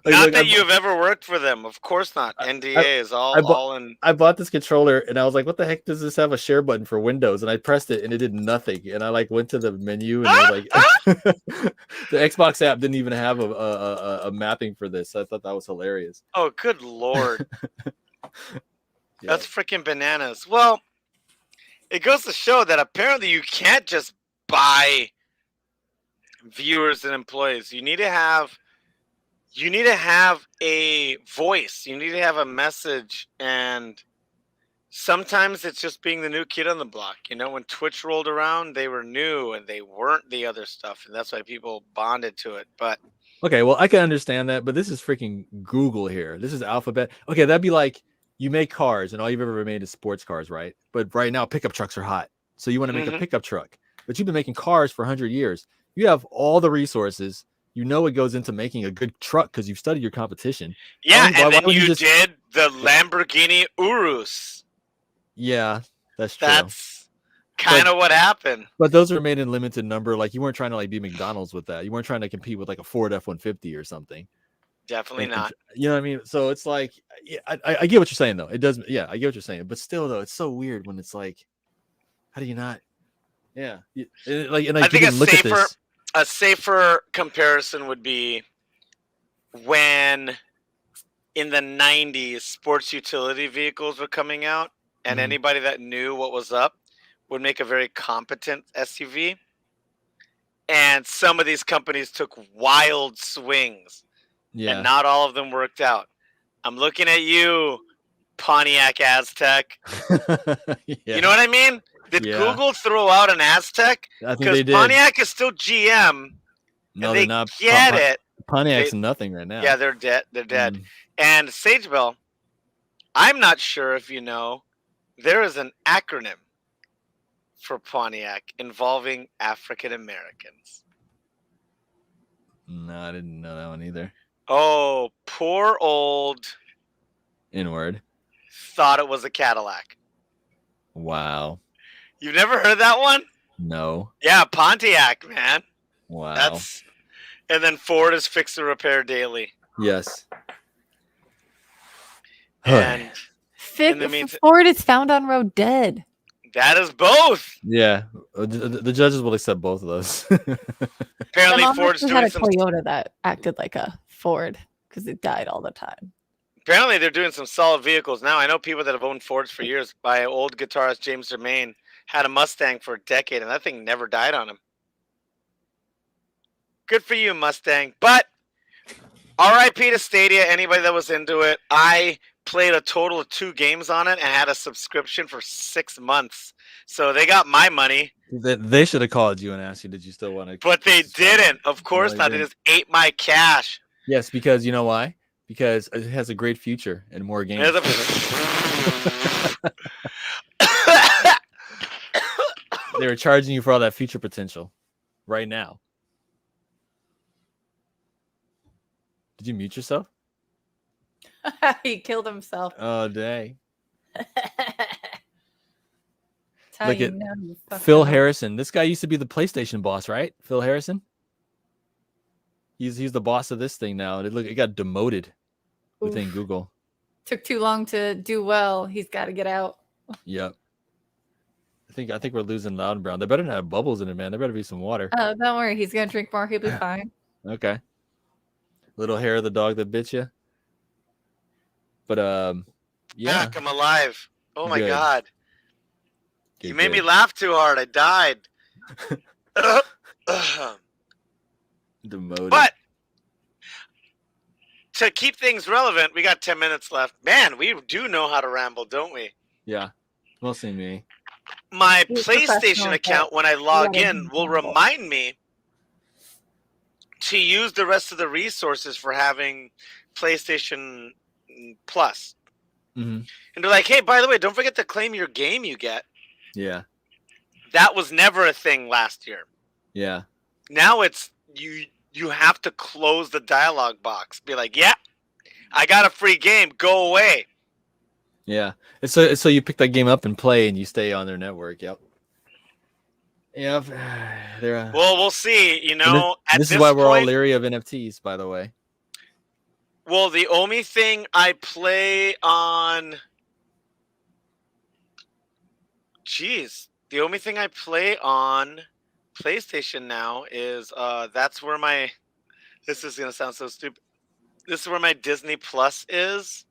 Speaker 2: Not that you've ever worked for them. Of course not. NDA is all in.
Speaker 1: I bought this controller and I was like, what the heck does this have a share button for Windows? And I pressed it and it did nothing. And I like went to the menu and I was like, the Xbox app didn't even have a mapping for this. I thought that was hilarious.
Speaker 2: Oh, good Lord. That's freaking bananas. Well, it goes to show that apparently you can't just buy viewers and employees. You need to have a voice. You need to have a message, and sometimes it's just being the new kid on the block. You know, when Twitch rolled around, they were new and they weren't the other stuff, and that's why people bonded to it. But
Speaker 1: okay, well, I can understand that, but this is freaking Google here. This is Alphabet. Okay, that'd be like you make cars and all you've ever made is sports cars, right? But right now pickup trucks are hot. So you want to make a pickup truck, but you've been making cars for 100 years. You have all the resources. You know what goes into making a good truck because you've studied your competition.
Speaker 2: Yeah, and then you did the Lamborghini Urus.
Speaker 1: Yeah, that's true.
Speaker 2: kind of what happened.
Speaker 1: But those were made in limited number. Like you weren't trying to like be McDonald's with that. You weren't trying to compete with like a Ford F-150 or something.
Speaker 2: Definitely not.
Speaker 1: You know what I mean? So it's like, yeah, I get what you're saying though. It does. Yeah, I get what you're saying. But still though, it's so weird when it's like, how do you not? Yeah. I
Speaker 2: think a safer comparison would be when in the 90s sports utility vehicles were coming out, and anybody that knew what was up would make a very competent SUV. And some of these companies took wild swings. Yeah. And not all of them worked out. I'm looking at you, Pontiac Aztec. Yeah. You know what I mean? Did Google throw out an Aztec? Because Pontiac is still GM.
Speaker 1: No, they're not.
Speaker 2: Get it.
Speaker 1: Pontiac's nothing right now.
Speaker 2: Yeah, they're dead. They're dead. And Sagebell, I'm not sure if you know, there is an acronym for Pontiac involving African Americans.
Speaker 1: No, I didn't know that one either.
Speaker 2: Oh, poor old
Speaker 1: N-word.
Speaker 2: Thought it was a Cadillac.
Speaker 1: Wow.
Speaker 2: You've never heard that one?
Speaker 1: No.
Speaker 2: Yeah, Pontiac, man.
Speaker 1: Wow.
Speaker 2: And then Ford is fix and repair daily.
Speaker 1: Yes.
Speaker 2: And
Speaker 3: Ford is found on road dead.
Speaker 2: That is both.
Speaker 1: Yeah, the judges will accept both of those.
Speaker 2: Apparently, Ford's doing
Speaker 3: had a Toyota that acted like a Ford because it died all the time.
Speaker 2: Apparently, they're doing some solid vehicles now. I know people that have owned Fords for years. My old guitarist James Germain had a Mustang for a decade, and that thing never died on him. Good for you, Mustang. But R.I.P. to Stadia. Anybody that was into it, I played a total of 2 games on it and had a subscription for 6 months. So they got my money.
Speaker 1: They should have called you and asked you, did you still want to?
Speaker 2: But they didn't. Of course not. They just ate my cash.
Speaker 1: Yes, because you know why? Because it has a great future and more games. They were charging you for all that future potential right now. Did you mute yourself?
Speaker 3: He killed himself.
Speaker 1: Oh, dang.
Speaker 3: Look at
Speaker 1: Phil Harrison. This guy used to be the PlayStation boss, right? Phil Harrison. He's the boss of this thing now. It got demoted within Google.
Speaker 3: Took too long to do well. He's got to get out.
Speaker 1: Yep. I think we're losing Loud and Brown. They better not have bubbles in it, man. There better be some water.
Speaker 3: Oh, don't worry. He's gonna drink more. He'll be fine.
Speaker 1: Okay. Little hair of the dog that bit you. But yeah.
Speaker 2: Back, I'm alive. Oh my God.
Speaker 1: Good,
Speaker 2: you made me laugh too hard. I died.
Speaker 1: Demoted.
Speaker 2: But to keep things relevant, we got 10 minutes left. Man, we do know how to ramble, don't we?
Speaker 1: Yeah. Mostly me.
Speaker 2: My PlayStation account, when I log in, will remind me to use the rest of the resources for having PlayStation Plus. And they're like, hey, by the way, don't forget to claim your game you get.
Speaker 1: Yeah.
Speaker 2: That was never a thing last year.
Speaker 1: Yeah.
Speaker 2: Now it's you have to close the dialogue box. Be like, yeah, I got a free game. Go away.
Speaker 1: Yeah. So you pick that game up and play and you stay on their network. Yep. Yep.
Speaker 2: Well, we'll see. You know,
Speaker 1: this is why we're all leery of NFTs, by the way.
Speaker 2: Well, the only thing I play on... the only thing I play on PlayStation now is that's where my... This is going to sound so stupid. This is where my Disney Plus is.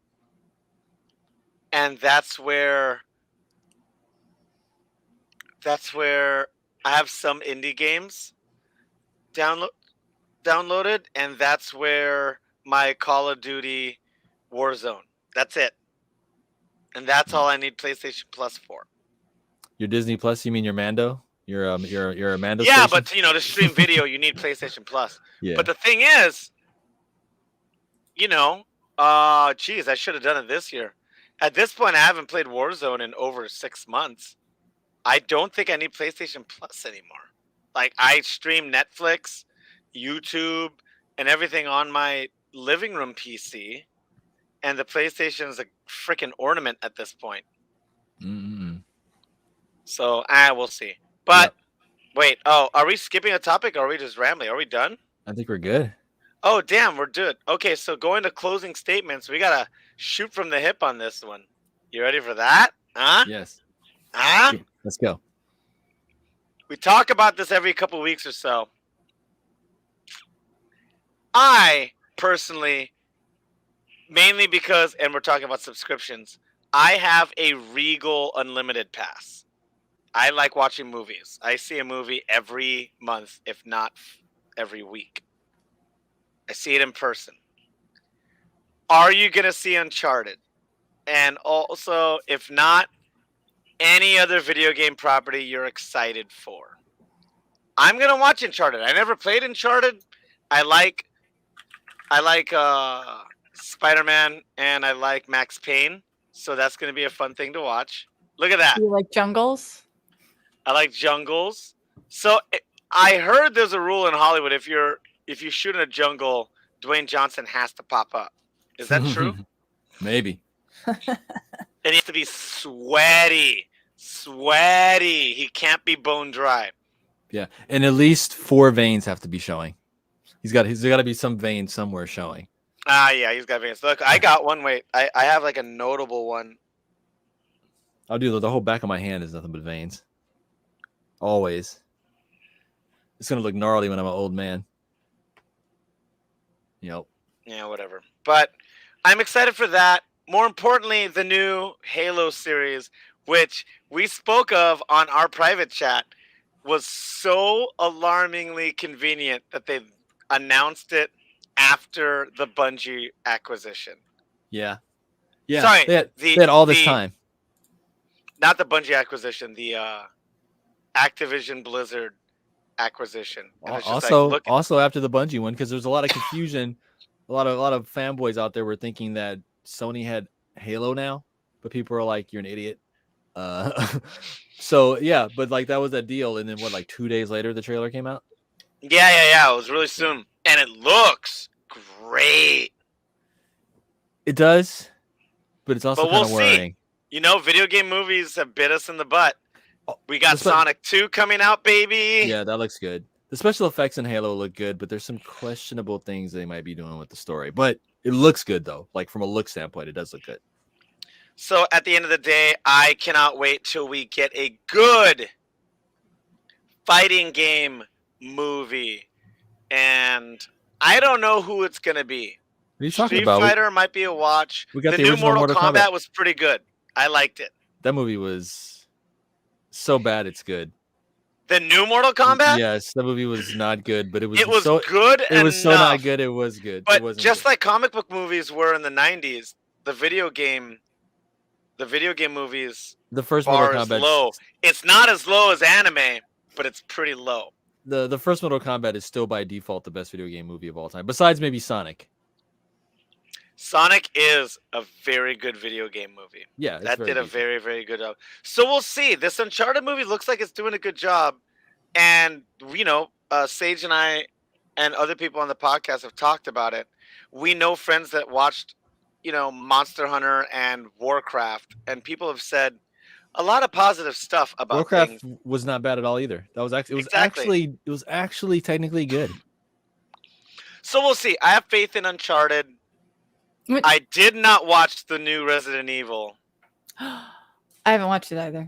Speaker 2: And that's where I have some indie games downloaded, and that's where my Call of Duty Warzone. That's it. And that's all I need PlayStation Plus for.
Speaker 1: Your Disney Plus, you mean your Mando? You're a Mando
Speaker 2: Yeah,
Speaker 1: station?
Speaker 2: but you know, to stream video you need PlayStation Plus.
Speaker 1: Yeah.
Speaker 2: But the thing is, you know, I should have done it this year. At this point, I haven't played Warzone in over 6 months. I don't think I need PlayStation Plus anymore. Like, I stream Netflix, YouTube, and everything on my living room PC, and the PlayStation is a freaking ornament at this point. So we'll see. But wait, are we skipping a topic? Or are we just rambling? Are we done?
Speaker 1: I think we're good.
Speaker 2: Oh damn, we're good. Okay, so going to closing statements, we gotta shoot from the hip on this one. You ready for that? Huh?
Speaker 1: Yes.
Speaker 2: Huh?
Speaker 1: Let's go.
Speaker 2: We talk about this every couple weeks or so. I personally, mainly because, and we're talking about subscriptions, I have a Regal Unlimited pass. I like watching movies. I see a movie every month, if not every week. I see it in person. Are you going to see Uncharted? And also, if not, any other video game property you're excited for? I'm going to watch Uncharted. I never played Uncharted. I like Spider-Man and I like Max Payne. So that's going to be a fun thing to watch. Look at that.
Speaker 3: Do you like jungles?
Speaker 2: I like jungles. So I heard there's a rule in Hollywood if you shoot in a jungle, Dwayne Johnson has to pop up. Is that true?
Speaker 1: Maybe.
Speaker 2: It needs to be sweaty. Sweaty. He can't be bone dry.
Speaker 1: Yeah, and at least 4 veins have to be showing. He's got to be some vein somewhere showing.
Speaker 2: Yeah, he's got veins. Look, I got one. Wait, I have like a notable one.
Speaker 1: I'll do the whole back of my hand is nothing but veins. Always. It's gonna look gnarly when I'm an old man. Yep.
Speaker 2: Yeah, whatever. But I'm excited for that. More importantly, the new Halo series, which we spoke of on our private chat, was so alarmingly convenient that they announced it after the Bungie acquisition.
Speaker 1: Yeah. Yeah.
Speaker 2: Sorry,
Speaker 1: they had all this time.
Speaker 2: Not the Bungie acquisition, the Activision Blizzard acquisition.
Speaker 1: Also after the Bungie one, because there's a lot of confusion. a lot of fanboys out there were thinking that Sony had Halo now, but people are like, "You're an idiot." So yeah, but like that was that deal, and then what? Like 2 days later, the trailer came out.
Speaker 2: Yeah. It was really soon, and it looks great.
Speaker 1: It does, but it's also kind of worrying.
Speaker 2: See. You know, video game movies have bit us in the butt. We got Sonic 2 coming out, baby.
Speaker 1: Yeah, that looks good. The special effects in Halo look good, but there's some questionable things they might be doing with the story. But it looks good, though. Like, from a look standpoint, it does look good.
Speaker 2: So, at the end of the day, I cannot wait till we get a good fighting game movie. And I don't know who it's going to be.
Speaker 1: What are you talking
Speaker 2: Street
Speaker 1: about?
Speaker 2: Fighter might be a watch.
Speaker 1: We got
Speaker 2: the new Mortal Kombat was pretty good. I liked it.
Speaker 1: That movie was so bad it's good.
Speaker 2: The new Mortal Kombat?
Speaker 1: Yes, that movie was not good, but it was
Speaker 2: good.
Speaker 1: It was so not good. It was good.
Speaker 2: But just like comic book movies were in the 90s, the video game movies,
Speaker 1: the first Mortal Kombat,
Speaker 2: low. It's not as low as anime, but it's pretty low.
Speaker 1: The first Mortal Kombat is still by default the best video game movie of all time, besides maybe Sonic.
Speaker 2: Sonic is a very good video game movie.
Speaker 1: Yeah,
Speaker 2: that did a very, very good job. So we'll see. This Uncharted movie looks like it's doing a good job. And, you know, Sage and I and other people on the podcast have talked about it. We know friends that watched, you know, Monster Hunter and Warcraft, and people have said a lot of positive stuff about
Speaker 1: Warcraft.
Speaker 2: things.
Speaker 1: Was not bad at all either. That was actually it was actually technically good.
Speaker 2: So we'll see. I have faith in Uncharted. I did not watch the new Resident Evil.
Speaker 3: I haven't watched it either.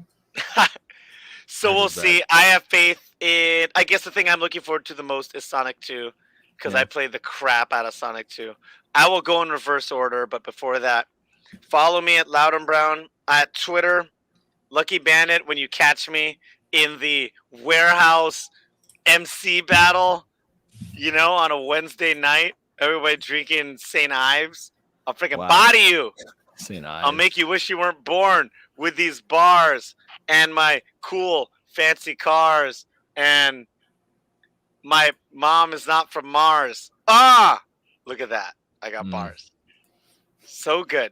Speaker 2: So we'll see. I have faith in. I guess the thing I'm looking forward to the most is Sonic 2, because I played the crap out of Sonic 2. I will go in reverse order, but before that, follow me at Loud and Brown at Twitter. Lucky Bandit, when you catch me in the warehouse MC battle, you know, on a Wednesday night, everybody drinking St. Ives. I'll freaking body you.
Speaker 1: St. Ives.
Speaker 2: I'll make you wish you weren't born with these bars and my cool, fancy cars. And my mom is not from Mars. Look at that. I got bars. So good.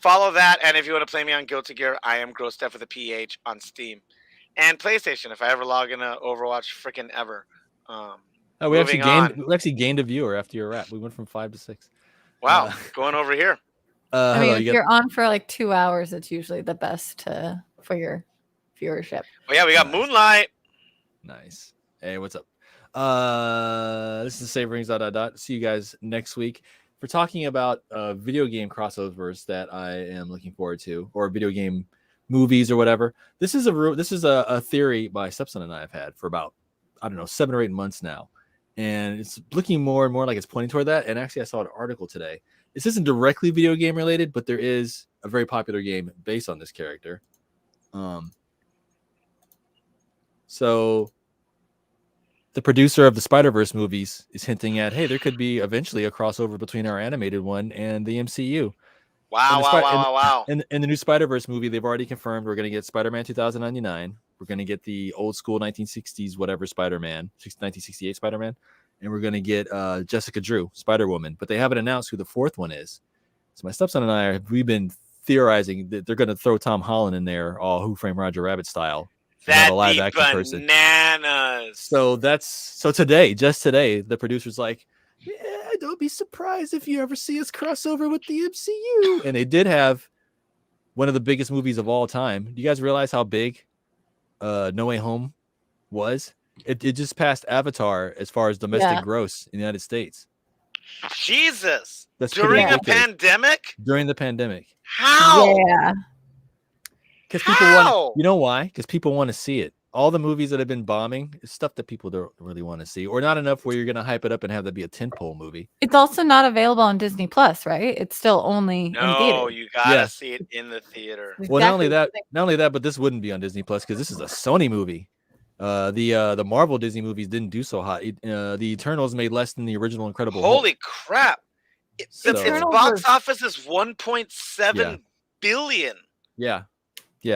Speaker 2: Follow that. And if you want to play me on Guilty Gear, I am GrowSteph with a PH on Steam. And PlayStation, if I ever log into Overwatch freaking ever.
Speaker 1: We actually gained a viewer after your rap. We went from 5 to 6.
Speaker 2: Wow, going over
Speaker 3: here. I mean, if you're on for like 2 hours, it's usually the best for your viewership.
Speaker 2: Oh yeah, we got
Speaker 1: Nice.
Speaker 2: Moonlight.
Speaker 1: Nice. Hey, what's up? This is Saverings. See you guys next week for talking about video game crossovers that I am looking forward to, or video game movies or whatever. This is a theory my stepson and I have had for about, I don't know, 7 or 8 months now, and it's looking more and more like it's pointing toward that. And actually, I saw an article today. This isn't directly video game related, but there is a very popular game based on this character. So the producer of the Spiderverse movies is hinting at, hey, there could be eventually a crossover between our animated one and the MCU.
Speaker 2: Wow.
Speaker 1: In the new Spiderverse movie, they've already confirmed we're going to get Spider-Man 2099. We're going to get the old school 1960s whatever Spider-Man, 1968 Spider-Man, and we're going to get Jessica Drew, Spider-Woman. But they haven't announced who the fourth one is. So my stepson and we've been theorizing that they're going to throw Tom Holland in there, all Who Framed Roger Rabbit style.
Speaker 2: That'd
Speaker 1: a live
Speaker 2: be
Speaker 1: action
Speaker 2: bananas.
Speaker 1: person. So today, the producer's like, yeah, don't be surprised if you ever see us crossover with the MCU. And they did have one of the biggest movies of all time. Do you guys realize how big No Way Home was? It just passed Avatar as far as domestic gross in the United States.
Speaker 2: Jesus.
Speaker 1: That's
Speaker 2: during a pandemic?
Speaker 1: During the pandemic.
Speaker 2: How?
Speaker 3: Yeah.
Speaker 1: Because people want, you know why? Because people want to see it. All the movies that have been bombing is stuff that people don't really want to see, or not enough where you're going to hype it up and have that be a tentpole movie.
Speaker 3: It's also not available on Disney Plus, right? It's still only in theaters.
Speaker 2: No, you gotta see it in the theater.
Speaker 3: Exactly.
Speaker 1: Well, not only that, but this wouldn't be on Disney Plus because this is a Sony movie. The Marvel Disney movies didn't do so hot. The Eternals made less than the original Incredible Hulk.
Speaker 2: Holy crap! Its box office is 1.7 billion.
Speaker 1: Yeah,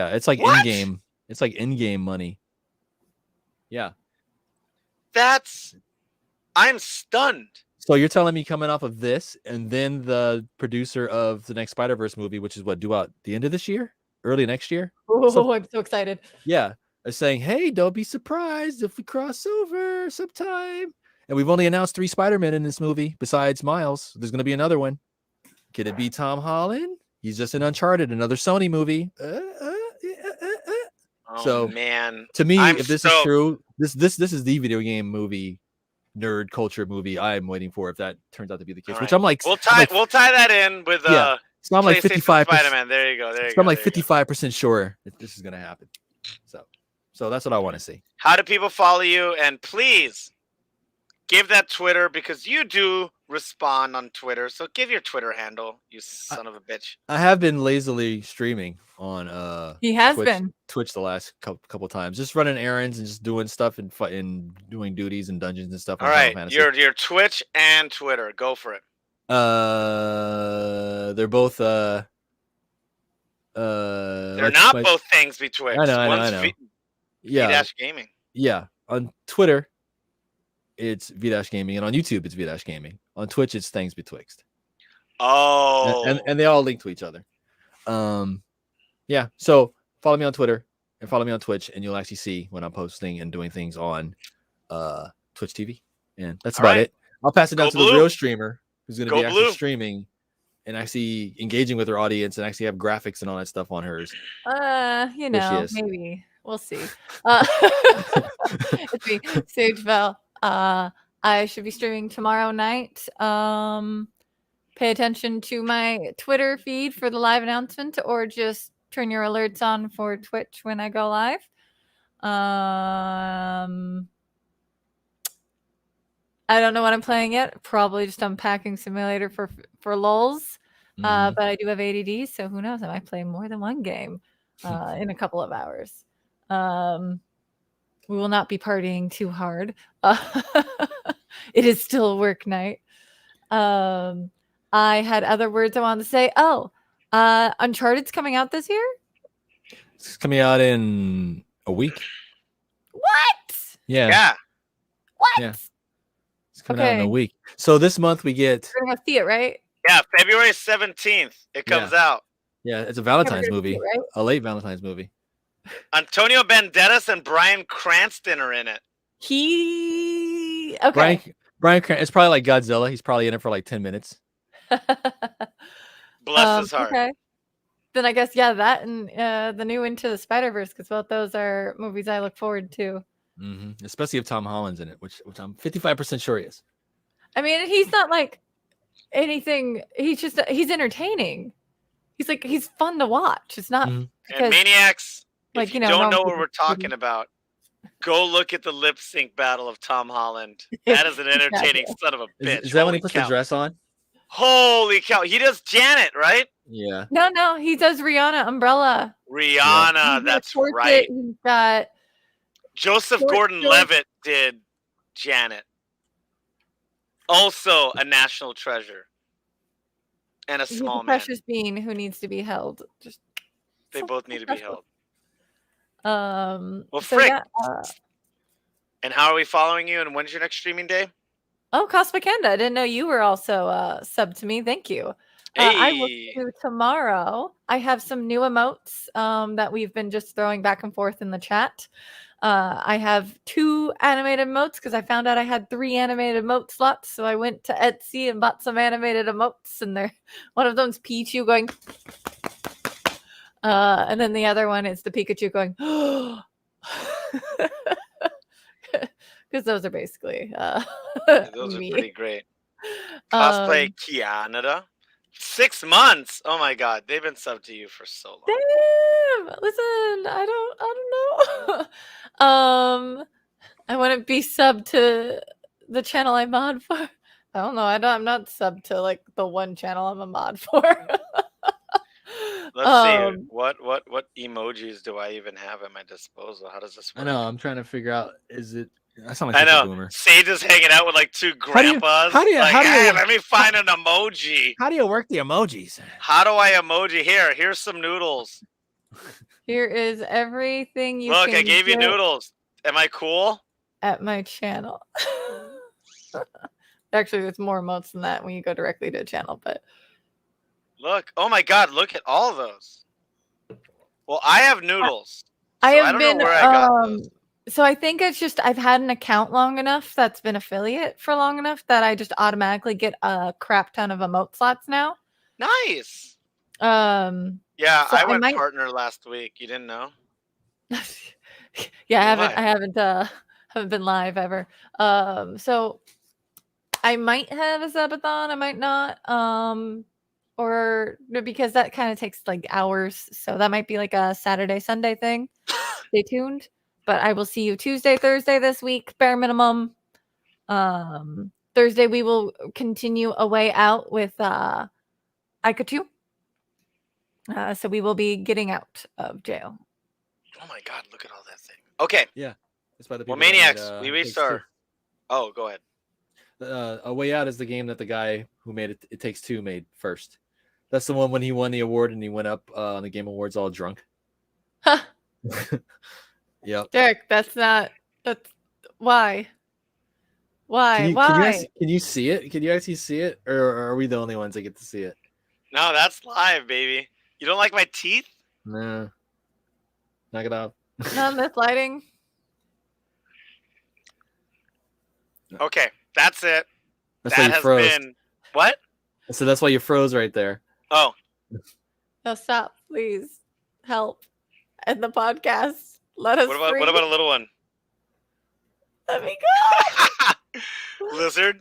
Speaker 1: it's like in-game. It's like in-game money. Yeah,
Speaker 2: I'm stunned.
Speaker 1: So you're telling me coming off of this, and then the producer of the next Spider-Verse movie, which is what, due out the end of this year, early next year?
Speaker 3: Oh, I'm so excited.
Speaker 1: Yeah, is saying, hey, don't be surprised if we cross over sometime. And we've only announced 3 Spider-Men in this movie besides Miles. There's going to be another one. Could it be Tom Holland? He's just in Uncharted, another Sony movie.
Speaker 2: Oh man!
Speaker 1: To me, if this is true, this is the video game movie, nerd culture movie I'm waiting for. If that turns out to be the case, which I'm like,
Speaker 2: we'll tie that in with
Speaker 1: So I'm like 55%.
Speaker 2: Spider-Man. There you go.
Speaker 1: I'm like 55% sure that this is gonna happen. So that's what I want to see.
Speaker 2: How do people follow you? And please give that Twitter, because you do respond on Twitter. So give your Twitter handle, you son of a bitch.
Speaker 1: I have been lazily streaming on
Speaker 3: he has been
Speaker 1: Twitch the last couple times, just running errands and just doing stuff and doing duties and dungeons and stuff.
Speaker 2: All right, your Twitch and Twitter, go for it.
Speaker 1: They're both
Speaker 2: they're not both things betwixt.
Speaker 1: I know.
Speaker 2: V-Gaming.
Speaker 1: Yeah, on Twitter it's V-Gaming, and on YouTube it's V-Gaming. On Twitch it's Things Betwixt.
Speaker 2: Oh,
Speaker 1: and they all link to each other. Yeah. So follow me on Twitter and follow me on Twitch, and you'll actually see when I'm posting and doing things on Twitch TV. And that's about it. I'll pass it down to the real streamer who's going to be actually streaming and actually engaging with her audience and actually have graphics and all that stuff on hers.
Speaker 3: Maybe we'll see. It's me, Sage Bell. I should be streaming tomorrow night. Pay attention to my Twitter feed for the live announcement, or just turn your alerts on for Twitch when I go live. I don't know what I'm playing yet. Probably just Unpacking Simulator for lulz. But I do have ADD, so who knows? I might play more than one game in a couple of hours. We will not be partying too hard. It is still work night. I had other words I wanted to say. Uncharted's coming out this year?
Speaker 1: It's coming out in a week.
Speaker 3: What?
Speaker 1: Yeah.
Speaker 3: What?
Speaker 1: Yeah. It's coming out in a week. So this month we get...
Speaker 3: We're going to see it, right?
Speaker 2: Yeah, February 17th. It comes out.
Speaker 1: Yeah, it's a Valentine's movie. Right? A late Valentine's movie.
Speaker 2: Antonio Banderas and Bryan Cranston are in it.
Speaker 3: Okay.
Speaker 1: Bryan Cranston, it's probably like Godzilla. He's probably in it for like 10 minutes.
Speaker 2: Bless his heart.
Speaker 3: Okay. then I guess that and the new Into the Spiderverse, because both those are movies I look forward to.
Speaker 1: Especially if Tom Holland's in it, which I'm 55% sure he is.
Speaker 3: I mean, he's not like anything. He's entertaining. He's fun to watch. It's not because,
Speaker 2: and Maniacs.
Speaker 3: Like,
Speaker 2: if you don't know what we're talking about, go look at the lip sync battle of Tom Holland. That is an entertaining son of a bitch.
Speaker 1: Is that when he puts the dress on?
Speaker 2: Holy cow! He does Janet, right?
Speaker 1: Yeah.
Speaker 3: No, he does Rihanna Umbrella.
Speaker 2: Rihanna, that's right.
Speaker 3: He's got
Speaker 2: Joseph Gordon-Levitt did Janet. Also a national treasure. And a small man.
Speaker 3: Precious being who needs to be held.
Speaker 2: They both need to be held.
Speaker 3: Well,
Speaker 2: frick. And how are we following you? And when's your next streaming day?
Speaker 3: Oh, Cosmicanda. I didn't know you were also sub to me. Thank you. I will do tomorrow. I have some new emotes that we've been just throwing back and forth in the chat. I have 2 animated emotes because I found out I had 3 animated emote slots. So I went to Etsy and bought some animated emotes, and one of them's Pichu going, and then the other one is the Pikachu going, because those are basically
Speaker 2: those are pretty great. Cosplay Canada. 6 months. Oh my god, they've been subbed to you for so long.
Speaker 3: Damn. Listen, I don't know. I wouldn't be subbed to the channel I mod for. I don't know. I'm not subbed to like the one channel I'm a mod for.
Speaker 2: Let's see. What emojis do I even have at my disposal? How does this work?
Speaker 1: I know. I'm trying to figure out. Is it? I sound like
Speaker 2: I
Speaker 1: a
Speaker 2: know.
Speaker 1: boomer.
Speaker 2: Sage is hanging out with like 2 grandpas.
Speaker 1: How do you
Speaker 2: let me find an emoji.
Speaker 1: How do you work the emojis?
Speaker 2: How do I emoji? Here's some noodles.
Speaker 3: Here is everything you
Speaker 2: Look,
Speaker 3: can
Speaker 2: I gave you
Speaker 3: get
Speaker 2: noodles. Am I cool?
Speaker 3: at my channel. Actually, there's more emotes than that when you go directly to a channel, but
Speaker 2: look. Oh my god, look at all of those. Well, I have noodles.
Speaker 3: I
Speaker 2: so
Speaker 3: have
Speaker 2: I don't
Speaker 3: been
Speaker 2: know where I got those.
Speaker 3: So I think it's just I've had an account long enough that's been affiliate for long enough that I just automatically get a crap ton of emote slots now.
Speaker 2: Nice.
Speaker 3: Yeah,
Speaker 2: so I went partner last week. You didn't know?
Speaker 3: Yeah, I haven't been live ever. So I might have a subathon, I might not. Or because that kind of takes like hours, so that might be like a Saturday, Sunday thing. Stay tuned. But I will see you Tuesday, Thursday this week, bare minimum. Thursday we will continue a way out with Aikatu. So we will be getting out of jail.
Speaker 2: Oh my god, look at all that thing. Okay.
Speaker 1: Yeah. That's by the
Speaker 2: well, Maniacs, we reached our... Oh, go ahead.
Speaker 1: A Way Out is the game that the guy who made it, It Takes Two, made first. That's the one when he won the award and he went up on the Game Awards all drunk.
Speaker 3: Huh.
Speaker 1: Yep.
Speaker 3: Derek, that's why? Why?
Speaker 1: Can you see it? Can you actually see it? Or are we the only ones that get to see it?
Speaker 2: No, that's live, baby. You don't like my teeth?
Speaker 1: Nah. Knock it off.
Speaker 3: Not this lighting.
Speaker 2: Okay, that's it.
Speaker 1: That's why you froze.
Speaker 2: What?
Speaker 1: So that's why you froze right there.
Speaker 2: Oh.
Speaker 3: No, stop, please. Help. End the podcast. Let us.
Speaker 2: What about a little one?
Speaker 3: Let me
Speaker 2: go. Lizard.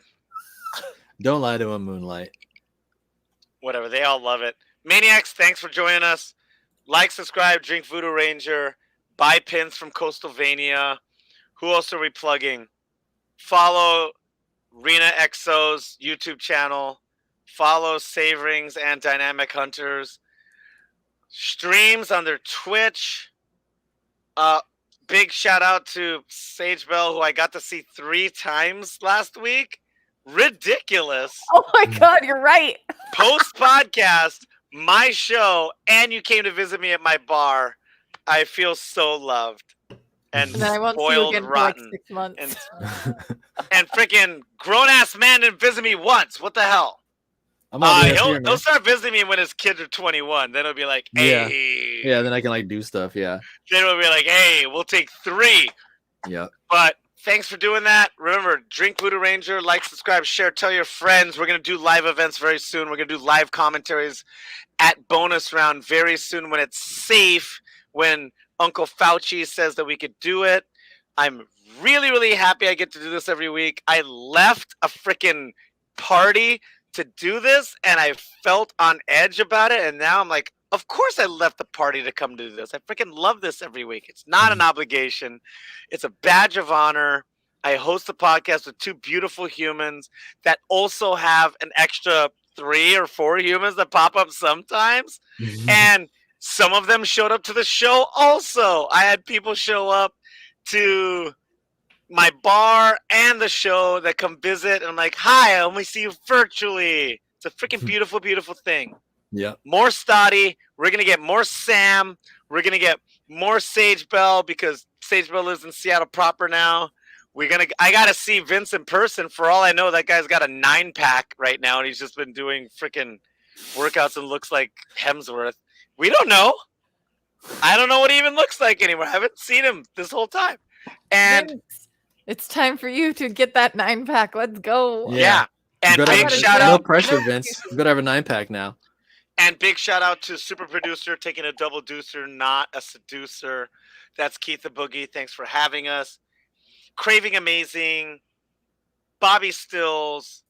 Speaker 1: Don't lie to him, Moonlight.
Speaker 2: Whatever. They all love it. Maniacs, thanks for joining us. Like, subscribe, drink Voodoo Ranger, buy pins from Coastalvania. Who else are we plugging? Follow Rena Exo's YouTube channel. Follow Saverings and Dynamic Hunters. Streams on their Twitch. Big shout out to Sage Bell, who I got to see 3 times last week. Ridiculous.
Speaker 3: Oh my god, you're right.
Speaker 2: Post podcast, my show, and you came to visit me at my bar. I feel so loved. And
Speaker 3: then I won't see you again
Speaker 2: rotten.
Speaker 3: for like 6 months.
Speaker 2: And freaking grown ass man didn't visit me once. What the hell? He'll start visiting me when his kids are 21. Then it'll be like, hey.
Speaker 1: Yeah, then I can like do stuff. Yeah.
Speaker 2: Then it'll be like, hey, we'll take 3.
Speaker 1: Yeah.
Speaker 2: But thanks for doing that. Remember, drink Voodoo Ranger, like, subscribe, share, tell your friends. We're going to do live events very soon. We're going to do live commentaries at Bonus Round very soon when it's safe, when Uncle Fauci says that we could do it. I'm really, really happy I get to do this every week. I left a freaking party to do this, and I felt on edge about it, and now I'm like, of course I left the party to come do this. I freaking love this every week. It's not an obligation. It's a badge of honor. I host a podcast with two beautiful humans that also have an extra 3 or 4 humans that pop up sometimes. And some of them showed up to the show also. I had people show up to my bar and the show that come visit. And I'm like, hi, I only see you virtually. It's a freaking beautiful, beautiful thing.
Speaker 1: Yeah.
Speaker 2: More Stadi. We're going to get more Sam. We're going to get more Sage Bell because Sage Bell lives in Seattle proper now. I got to see Vince in person. For all I know, that guy's got a 9-pack right now, and he's just been doing freaking workouts and looks like Hemsworth. We don't know. I don't know what he even looks like anymore. I haven't seen him this whole time. And
Speaker 3: Vince, it's time for you to get that 9-pack. Let's go.
Speaker 2: Yeah. And big shout
Speaker 1: No
Speaker 2: out.
Speaker 1: pressure, Vince. You better have a 9-pack now.
Speaker 2: And big shout out to Super Producer taking a double deucer, not a seducer. That's Keith the Boogie. Thanks for having us. Craving Amazing, Bobby Stills,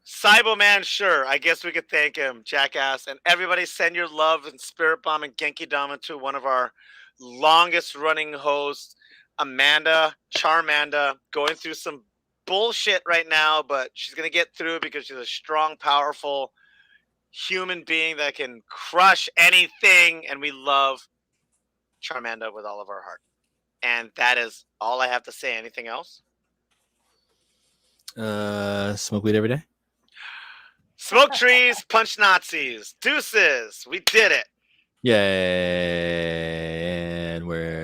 Speaker 2: Cyberman, sure. I guess we could thank him, Jackass. And everybody send your love and Spirit Bomb and Genki Dama to one of our longest running hosts, Amanda, Charmanda, going through some bullshit right now, but she's going to get through because she's a strong, powerful human being that can crush anything. And we love Charmanda with all of our heart. And that is all I have to say. Anything else?
Speaker 1: Smoke weed every day.
Speaker 2: Smoke trees, punch Nazis. Deuces. We did it.
Speaker 1: Yay. And we're